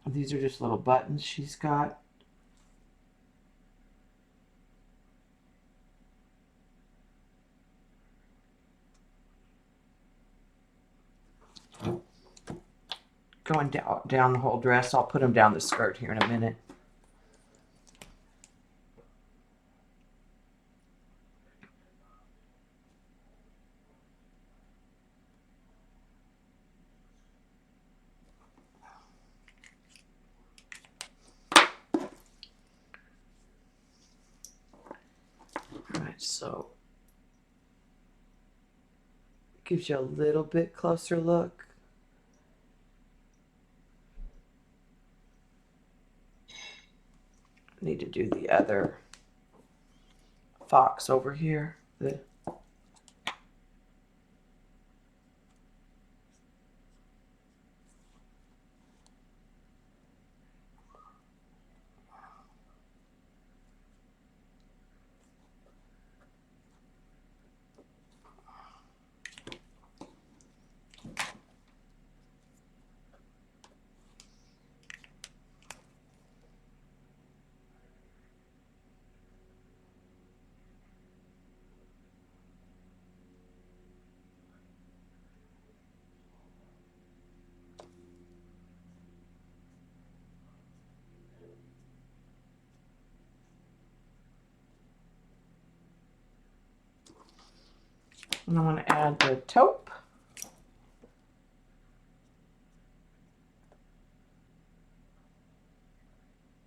These are just little buttons she's got. Going down the whole dress. I'll put them down the skirt here in a minute. Alright, so gives you a little bit closer look. Need to do the other fox over here. And I'm going to add the taupe.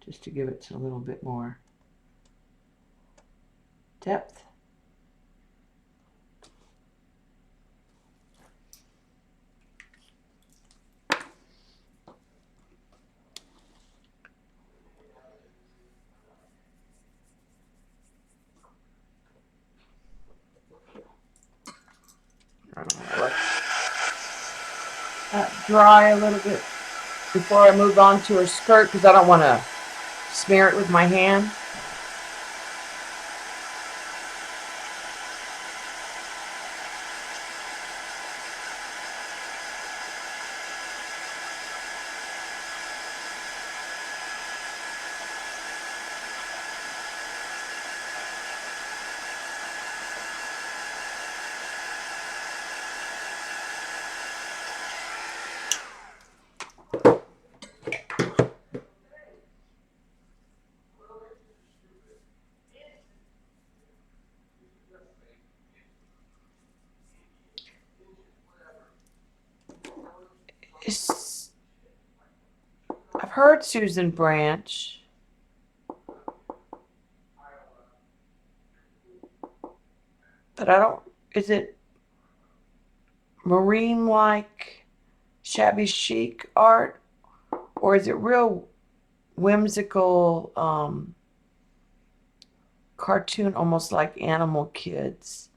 Just to give it a little bit more depth. Let that dry a little bit before I move on to her skirt because I don't want to smear it with my hand. I've heard Susan Branch. But I don't, is it marine-like shabby chic art? Or is it real whimsical cartoon, almost like Animal Kids?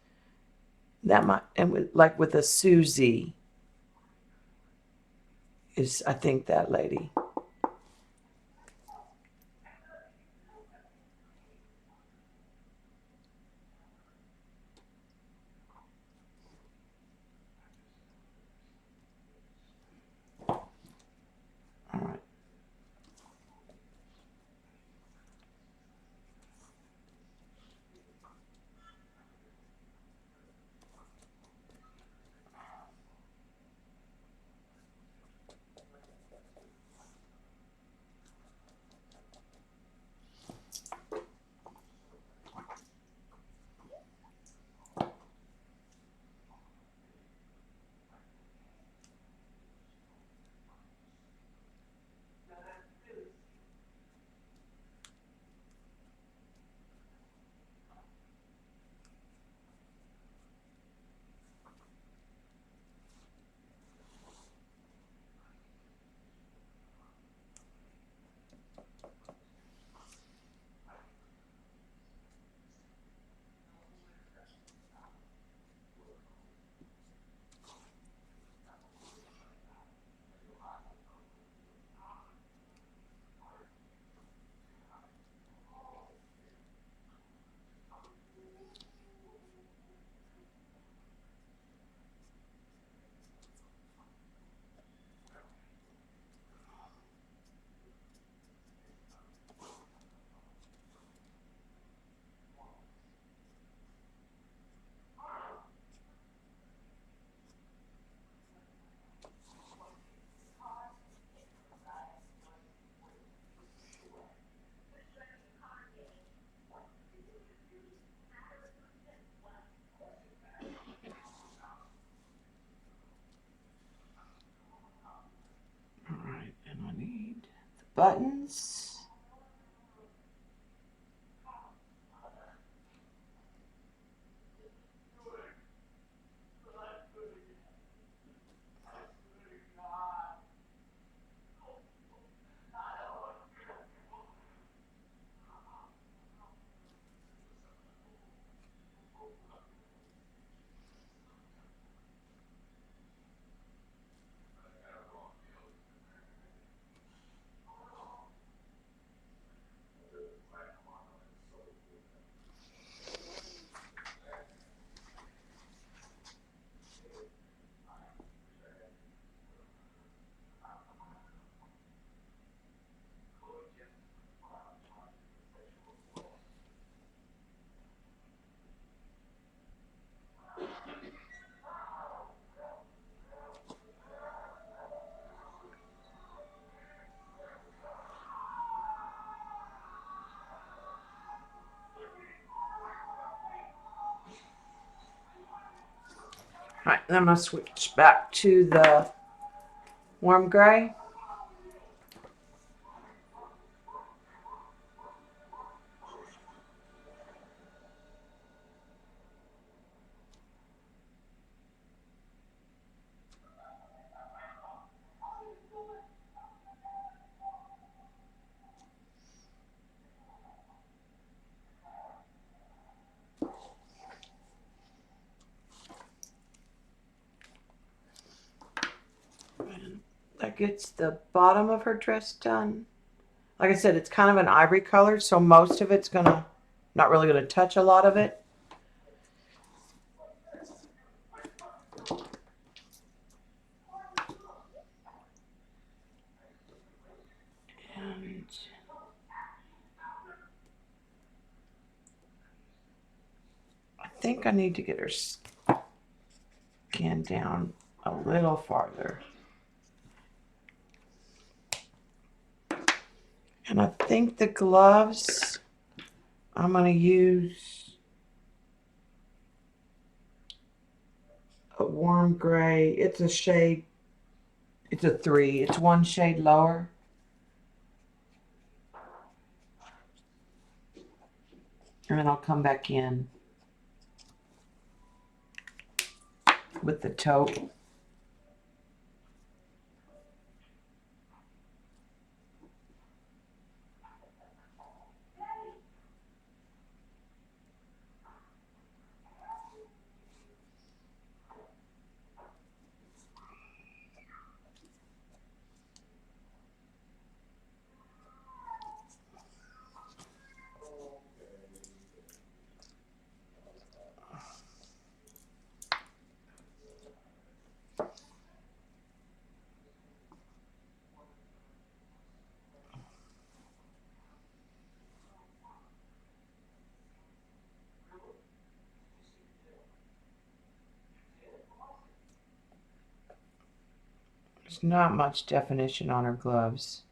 That might, and like with a Susie is, I think, that lady. All right. buttons. All right, then I'm going to switch back to the warm gray. That gets the bottom of her dress done. Like I said, it's kind of an ivory color, so most of it's not really gonna touch a lot of it. And I think I need to get her skin down a little farther. And I think the gloves, I'm going to use a warm gray. It's a shade, it's a 3. It's one shade lower. And then I'll come back in with the taupe. There's not much definition on her gloves.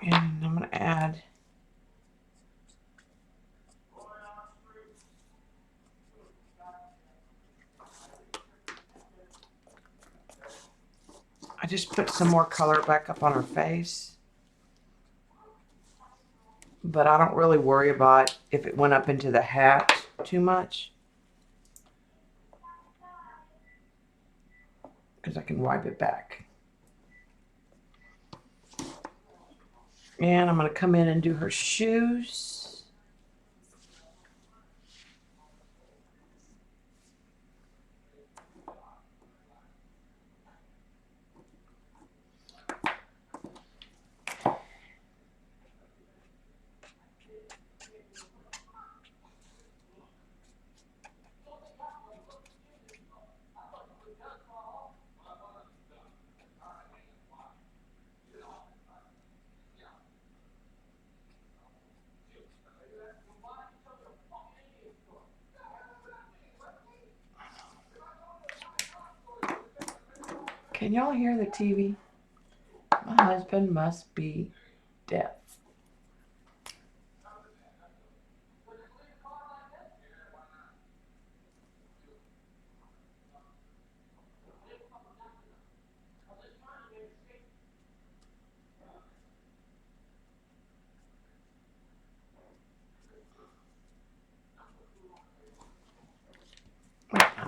And I'm going to add I just put some more color back up on her face. But I don't really worry about if it went up into the hat too much, because I can wipe it back. And I'm going to come in and do her shoes. Can y'all hear the TV? My husband must be deaf.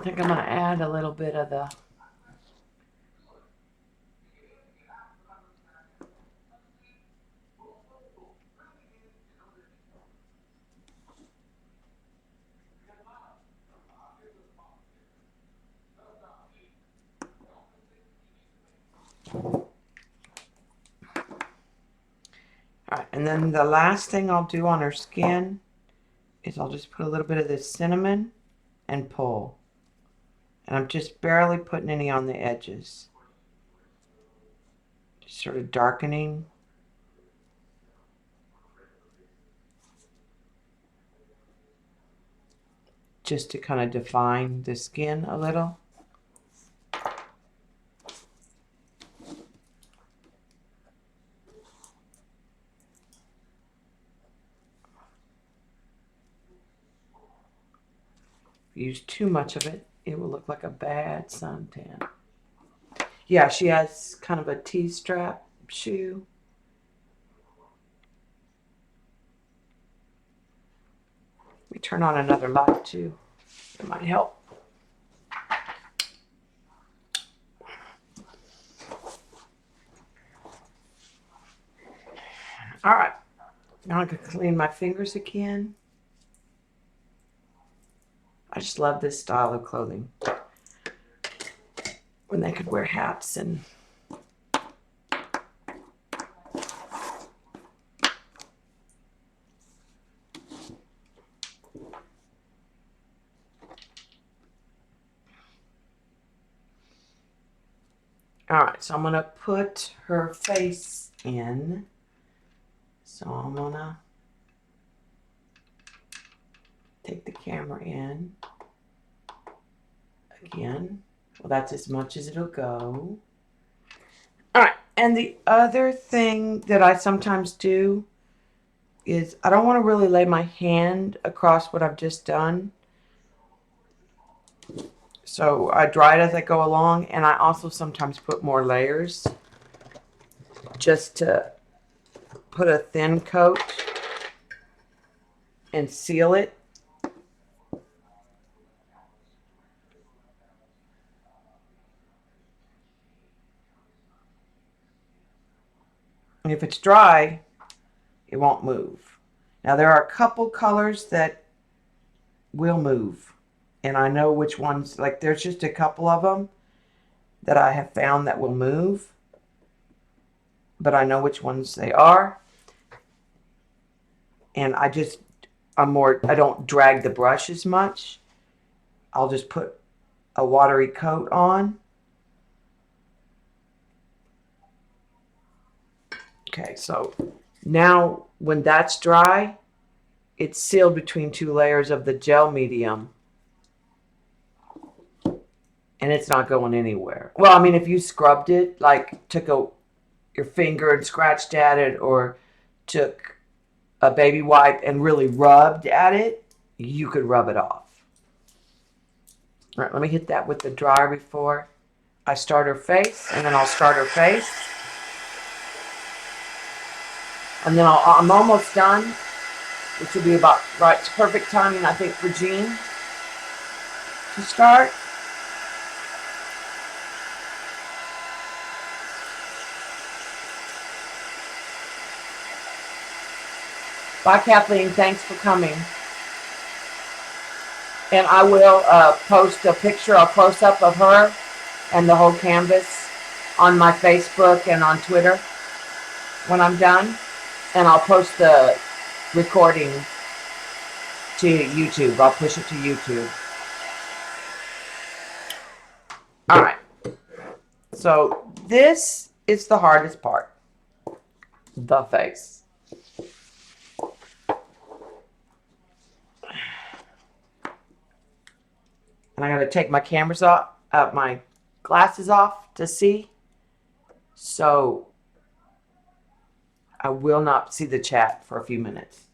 I think I'm going to add a little bit of the Alright, and then the last thing I'll do on her skin is I'll just put a little bit of this cinnamon and pull. And I'm just barely putting any on the edges. Just sort of darkening. Just to kind of define the skin a little. Use too much of it, it will look like a bad suntan. Yeah, she has kind of a T-strap shoe. Let me turn on another light too. It might help. All right, now I can clean my fingers again. I just love this style of clothing. When they could wear hats and all right, so I'm gonna put her face in. So I'm gonna take the camera in again. Well, that's as much as it'll go. All right, and the other thing that I sometimes do is I don't want to really lay my hand across what I've just done. So I dry it as I go along, and I also sometimes put more layers just to put a thin coat and seal it. And if it's dry, it won't move. Now there are a couple colors that will move, and I know which ones, like there's just a couple of them that I have found that will move, but I know which ones they are. And I don't drag the brush as much. I'll just put a watery coat on. Okay, so now when that's dry, it's sealed between two layers of the gel medium. And it's not going anywhere. Well, I mean, if you scrubbed it, like took your finger and scratched at it, or took a baby wipe and really rubbed at it, you could rub it off. All right, let me hit that with the dryer before I start her face, and then I'll start her face. And then I'm almost done, which will be about right. It's perfect timing, I think, for Jean to start. Bye, Kathleen. Thanks for coming. And I will post a picture, a close-up of her and the whole canvas on my Facebook and on Twitter when I'm done. And I'll post the recording to YouTube. I'll push it to YouTube. All right. So this is the hardest part. The face. And I gotta take my cameras off, my glasses off to see. So I will not see the chat for a few minutes.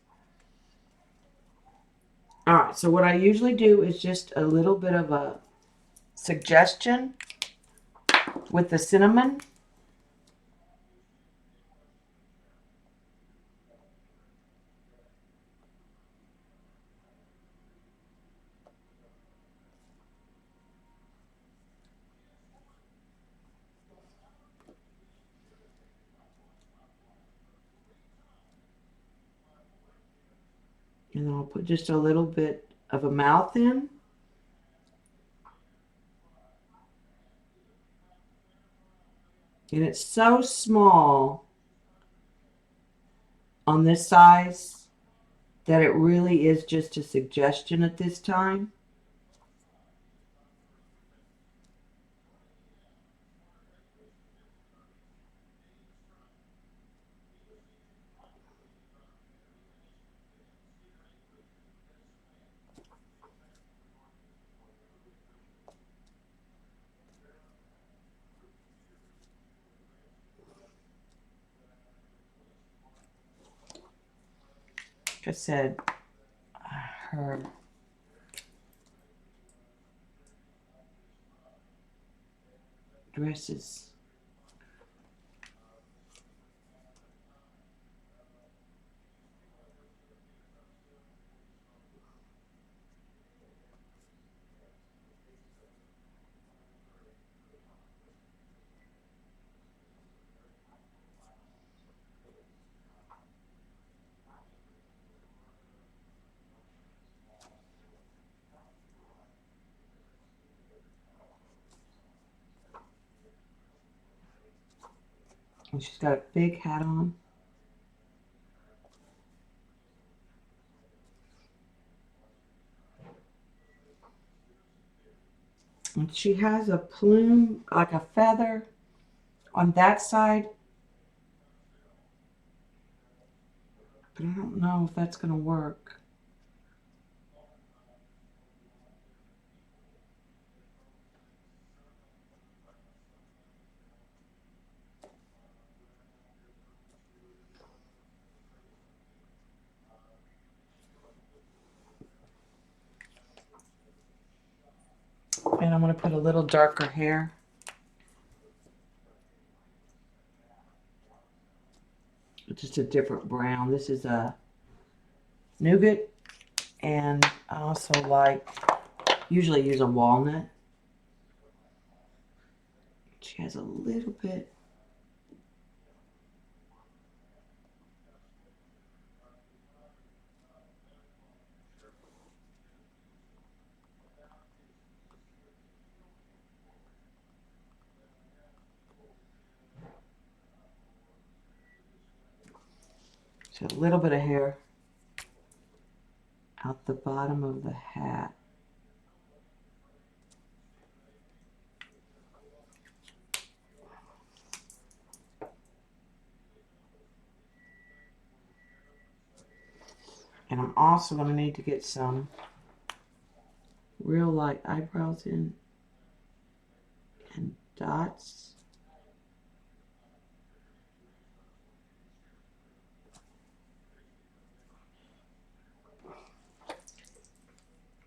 All right, so what I usually do is just a little bit of a suggestion with the cinnamon. And then I'll put just a little bit of a mouth in. And it's so small on this size that it really is just a suggestion at this time. Like I said, her dresses. And she's got a big hat on. And she has a plume, like a feather, on that side. But I don't know if that's going to work. And I'm going to put a little darker hair. Just a different brown. This is a nougat. And I also usually use a walnut. She has a little bit. She has a little bit of hair out the bottom of the hat. And I'm also going to need to get some real light eyebrows in and dots.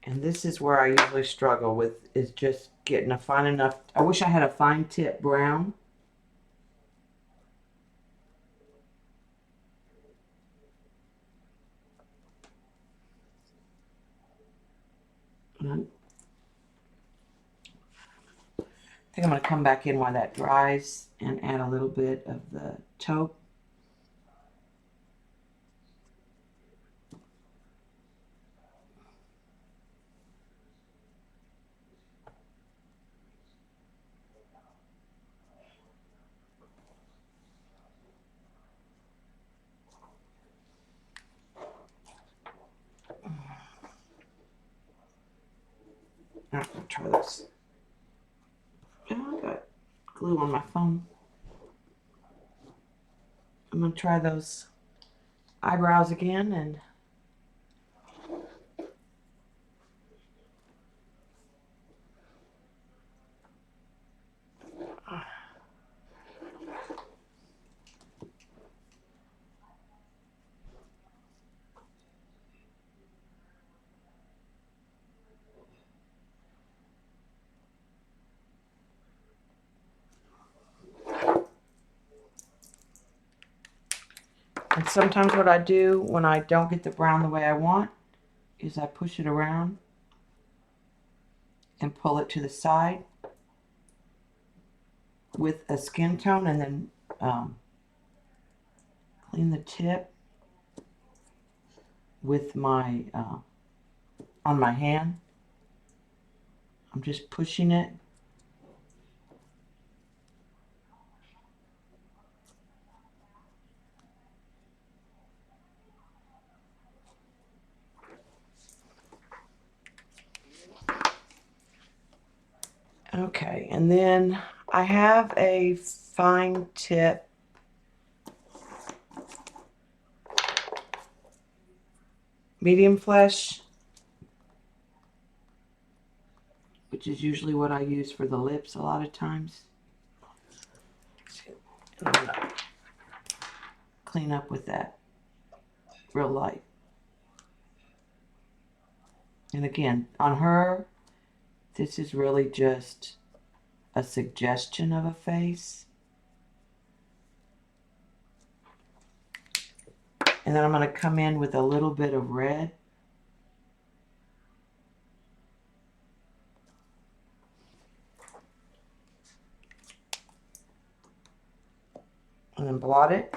And this is where I usually struggle with, is just getting a fine enough. I wish I had a fine tip brown. And I think I'm going to come back in while that dries and add a little bit of the taupe. I'm going to try this. Oh, I got glue on my phone. I'm going to try those eyebrows again and sometimes what I do when I don't get the brown the way I want is I push it around and pull it to the side with a skin tone and then clean the tip. with my, on my hand. I'm just pushing it. Okay, and then I have a fine tip medium flesh, which is usually what I use for the lips a lot of times. And I'm gonna clean up with that real light. And again, on her, this is really just a suggestion of a face. And then I'm going to come in with a little bit of red. And then blot it.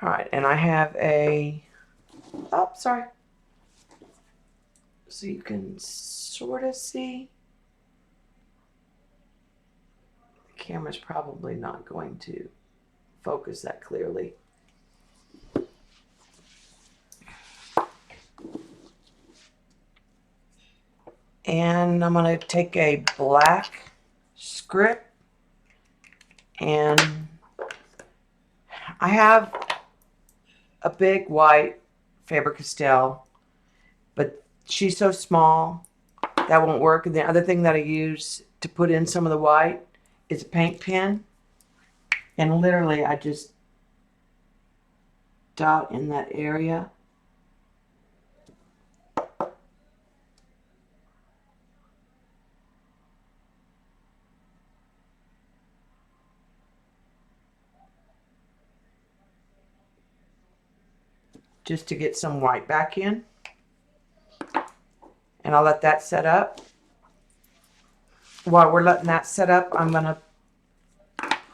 All right, and I have a, oh, sorry. So you can sort of see. The camera's probably not going to focus that clearly. And I'm going to take a black script, and I have a big white Faber-Castell, but she's so small that won't work. And the other thing that I use to put in some of the white is a paint pen, and literally I just dot in that area. Just to get some white back in. And I'll let that set up. While we're letting that set up, I'm going to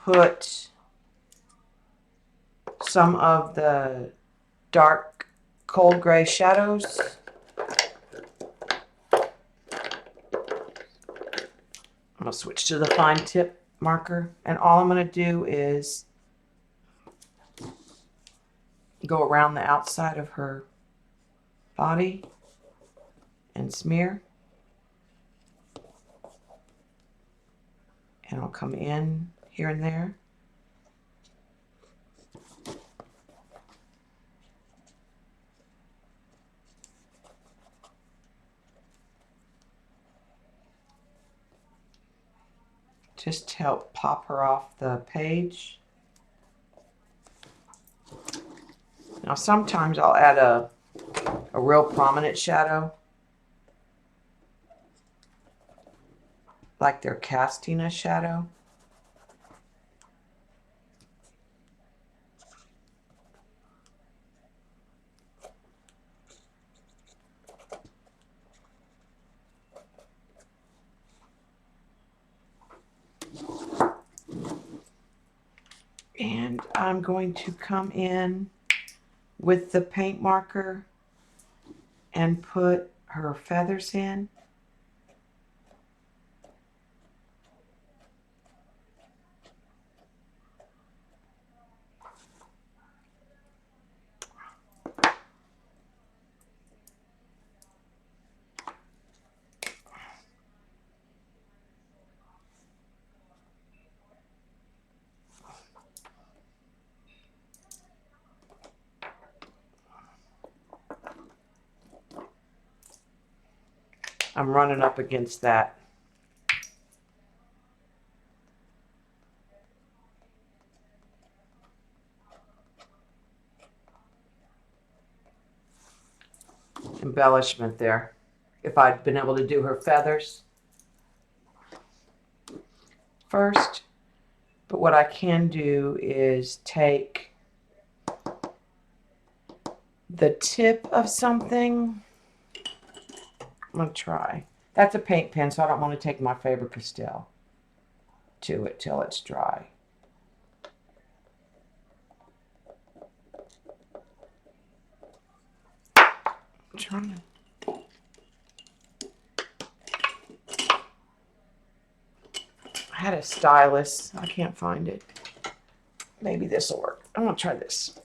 put some of the dark cold gray shadows. I'm going to switch to the fine tip marker. And all I'm going to do is go around the outside of her body and smear. And I'll come in here and there. Just to help pop her off the page. Now sometimes I'll add a real prominent shadow, like they're casting a shadow. And I'm going to come in with the paint marker and put her feathers in. I'm running up against that. Embellishment there. If I'd been able to do her feathers first. But what I can do is take the tip of something. I'm going to try. That's a paint pen, so I don't want to take my Faber-Castell to it till it's dry. trying. I had a stylus. I can't find it. Maybe this will work. I'm going to try this.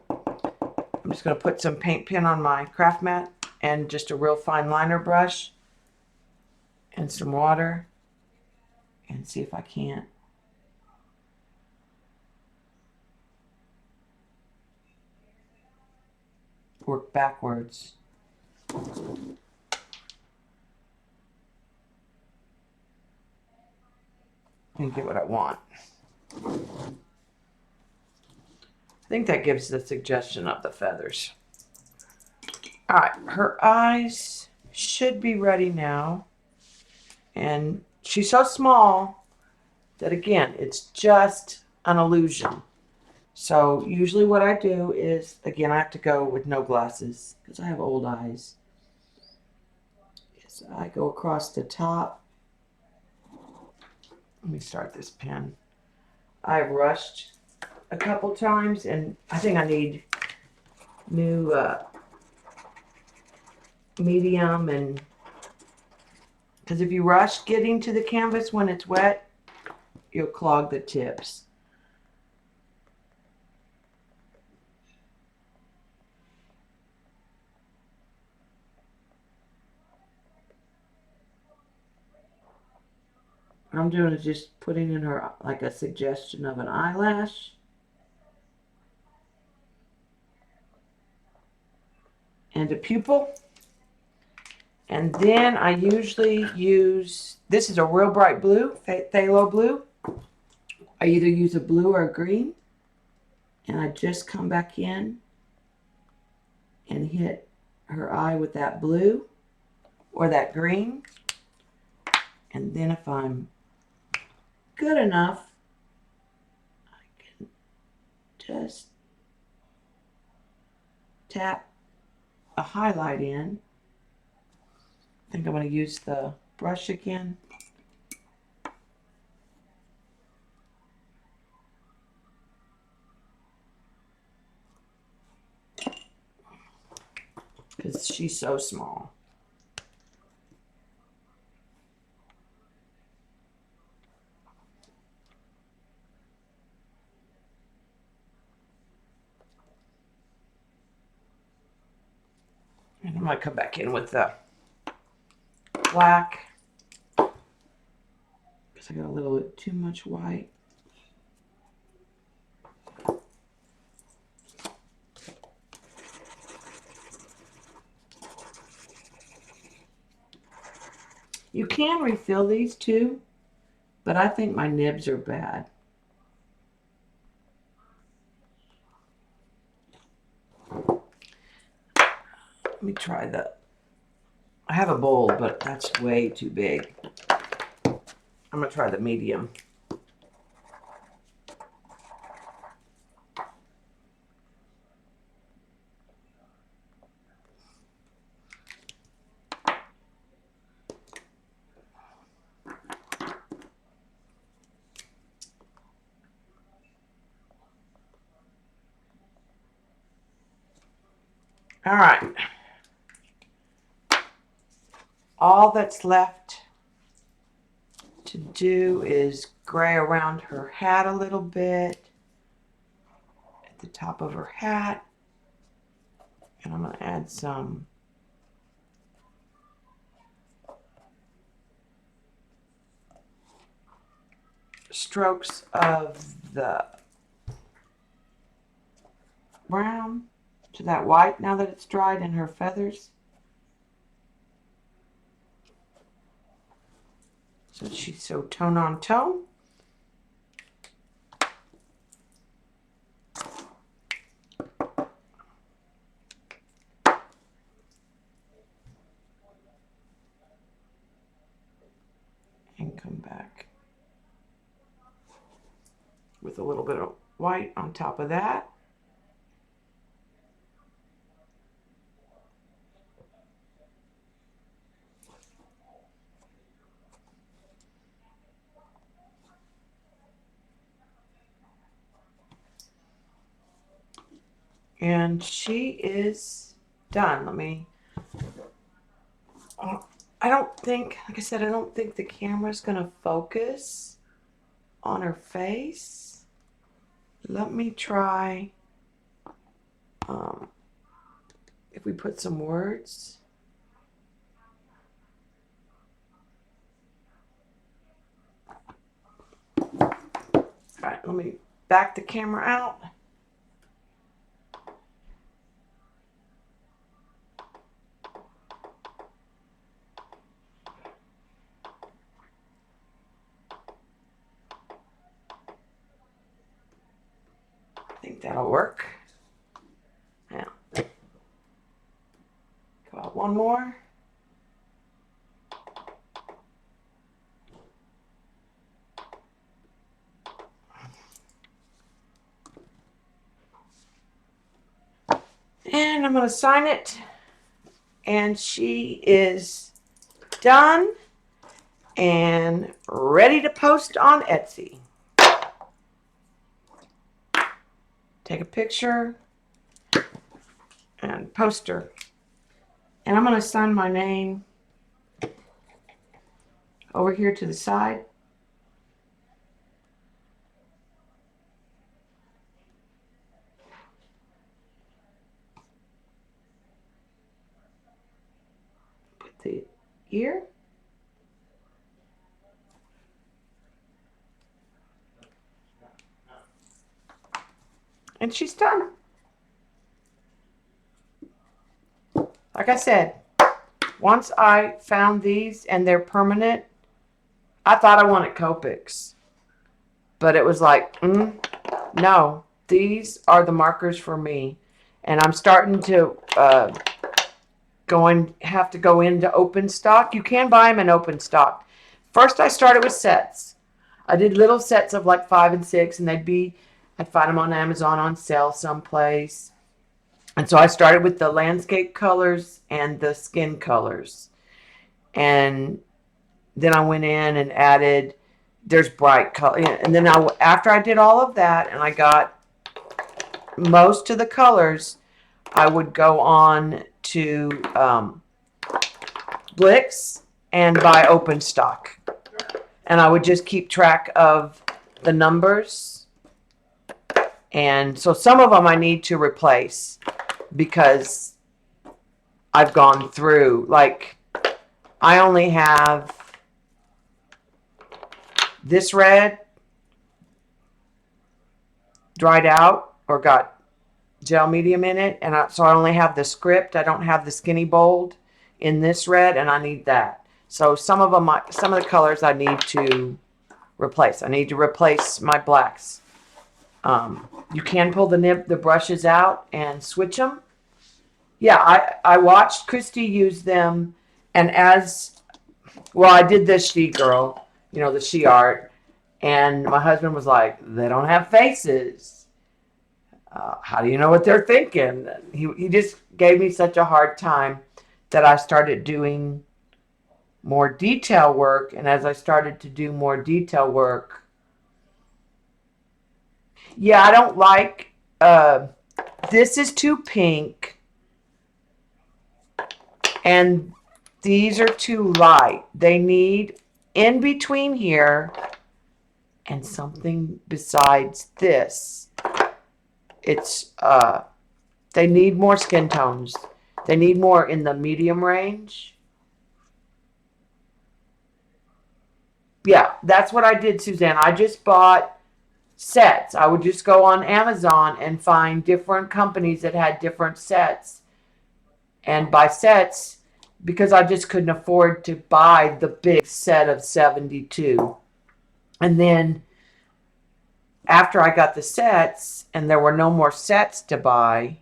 I'm just going to put some paint pen on my craft mat and just a real fine liner brush and some water and see if I can't work backwards. And get what I want. I think that gives the suggestion of the feathers. All right, her eyes should be ready now. And she's so small that, again, it's just an illusion. So usually what I do is, again, I have to go with no glasses because I have old eyes. So I go across the top. Let me start this pen. I've rushed a couple times, and I think I need new medium, and because if you rush getting to the canvas when it's wet, you'll clog the tips. What I'm doing is just putting in her like a suggestion of an eyelash. And a pupil. And then I usually use, this is a real bright blue, phthalo blue. I either use a blue or a green. And I just come back in and hit her eye with that blue or that green. And then if I'm good enough, I can just tap a highlight in. I think I'm going to use the brush again. Because she's so small. And I'm going to come back in with the black because I got a little bit too much white. You can refill these too, but I think my nibs are bad. Let me try I have a bowl, but that's way too big. I'm going to try the medium. All right. All that's left to do is gray around her hat a little bit, at the top of her hat. And I'm going to add some strokes of the brown to that white now that it's dried in her feathers. So she's so tone on tone. And come back with a little bit of white on top of that. And she is done. Let me, I don't think, like I said, I don't think the camera's going to focus on her face. Let me try, if we put some words. All right, let me back the camera out. I think that'll work. Now, go out one more. And I'm going to sign it. And she is done and ready to post on Etsy. Take a picture and post her. And I'm going to sign my name over here to the side. Put the ear. And she's done. Like I said, once I found these and they're permanent, I thought I wanted Copics. But it was like, no, these are the markers for me. And I'm starting to have to go into open stock. You can buy them in open stock. First, I started with sets. I did little sets of like 5 and 6, and I'd find them on Amazon on sale someplace. And so I started with the landscape colors and the skin colors. And then I went in and added, there's bright color. And then after I did all of that and I got most of the colors, I would go on to Blix and buy open stock. And I would just keep track of the numbers. And so some of them I need to replace because I've gone through, like, I only have this red dried out or got gel medium in it, and so I only have the script. I don't have the skinny bold in this red, and I need that. So some of the colors I need to replace. I need to replace my blacks. You can pull the brushes out and switch them. Yeah, I watched Christy use them, and I did this She Girl, the She Art, and my husband was like, they don't have faces. How do you know what they're thinking? He just gave me such a hard time that I started doing more detail work, and as I started to do more detail work, yeah, I don't like, this is too pink, and these are too light. They need in between here and something besides this. It's, they need more skin tones. They need more in the medium range. Yeah, that's what I did, Suzanne. I just bought sets. I would just go on Amazon and find different companies that had different sets and buy sets because I just couldn't afford to buy the big set of 72. And then after I got the sets and there were no more sets to buy,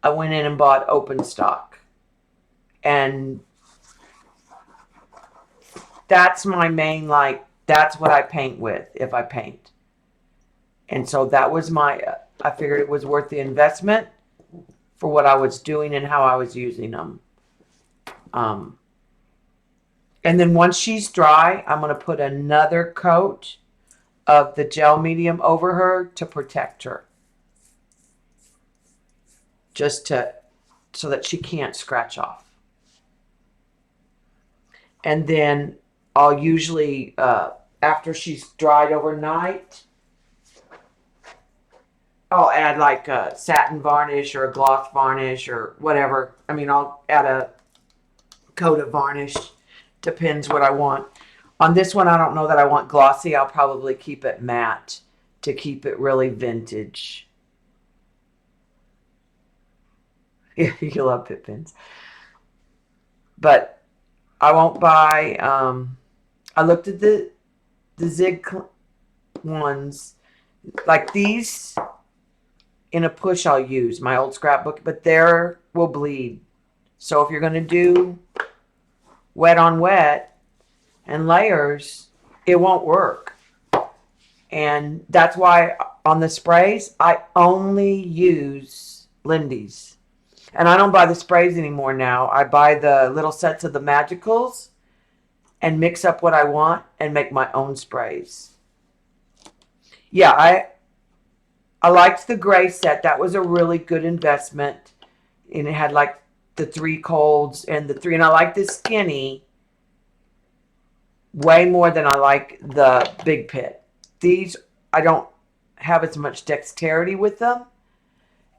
I went in and bought open stock. And that's my main, that's what I paint with if I paint. And so that was I figured it was worth the investment for what I was doing and how I was using them. And then once she's dry, I'm going to put another coat of the gel medium over her to protect her. just so that she can't scratch off. And then I'll usually, after she's dried overnight, I'll add like a satin varnish or a gloss varnish or whatever. I mean, I'll add a coat of varnish. Depends what I want. On this one, I don't know that I want glossy. I'll probably keep it matte to keep it really vintage. Yeah, you love pit pins. But I won't buy, I looked at the zig ones. Like these in a push I'll use, my old scrapbook, but there will bleed. So if you're going to do wet on wet and layers, it won't work. And that's why on the sprays, I only use Lindy's. And I don't buy the sprays anymore now. I buy the little sets of the Magicals and mix up what I want and make my own sprays. Yeah, I liked the gray set. That was a really good investment. And it had like the 3 colds and the 3. And I like the skinny way more than I like the big pit. These, I don't have as much dexterity with them.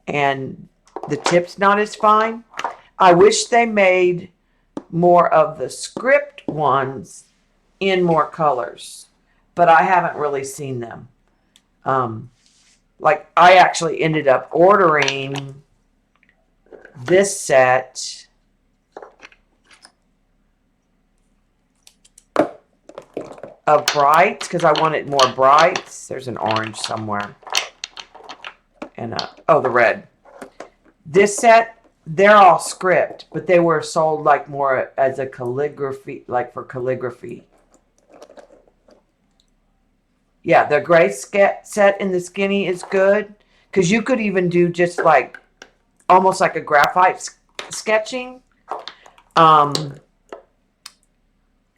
And the tip's not as fine. I wish they made more of the script ones in more colors. But I haven't really seen them. Like I actually ended up ordering this set of brights because I wanted more brights. There's an orange somewhere. And oh, the red. This set, they're all script, but they were sold like more as a calligraphy, like for calligraphy. Yeah, the gray set in the skinny is good because you could even do just like almost like a graphite sketching.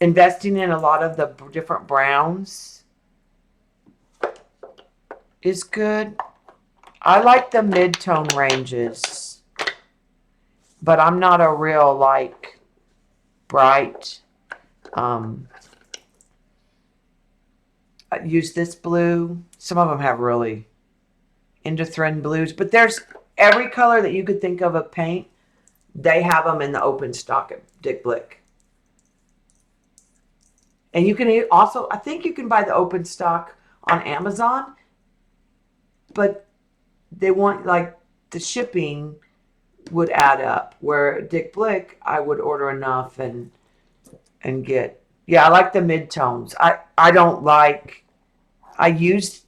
Investing in a lot of the different browns is good. I like the mid-tone ranges, but I'm not a real like bright. I use this blue. Some of them have really indifferent blues, but there's every color that you could think of paint. They have them in the open stock at Dick Blick. And you can also, I think you can buy the open stock on Amazon, but they want like the shipping would add up. Where at Dick Blick, I would order enough and get. Yeah, I like the mid-tones. I don't use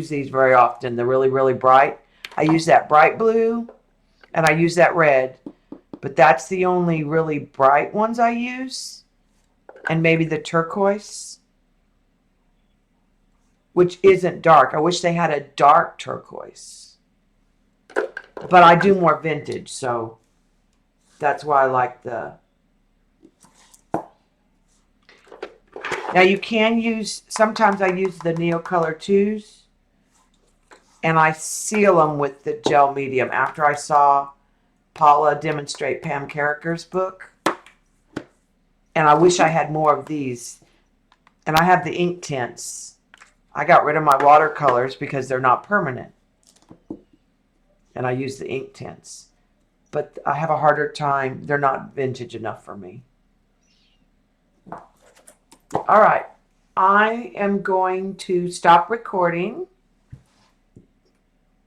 these very often. They're really, really bright. I use that bright blue and I use that red, but that's the only really bright ones I use. And maybe the turquoise, which isn't dark. I wish they had a dark turquoise. But I do more vintage, so that's why I like the... Now you can use, sometimes I use the Neocolor 2s, and I seal them with the gel medium after I saw Paula demonstrate Pam Carricker's book. And I wish I had more of these. And I have the ink tints. I got rid of my watercolors because they're not permanent. And I use the ink tints. But I have a harder time. They're not vintage enough for me. All right. I am going to stop recording.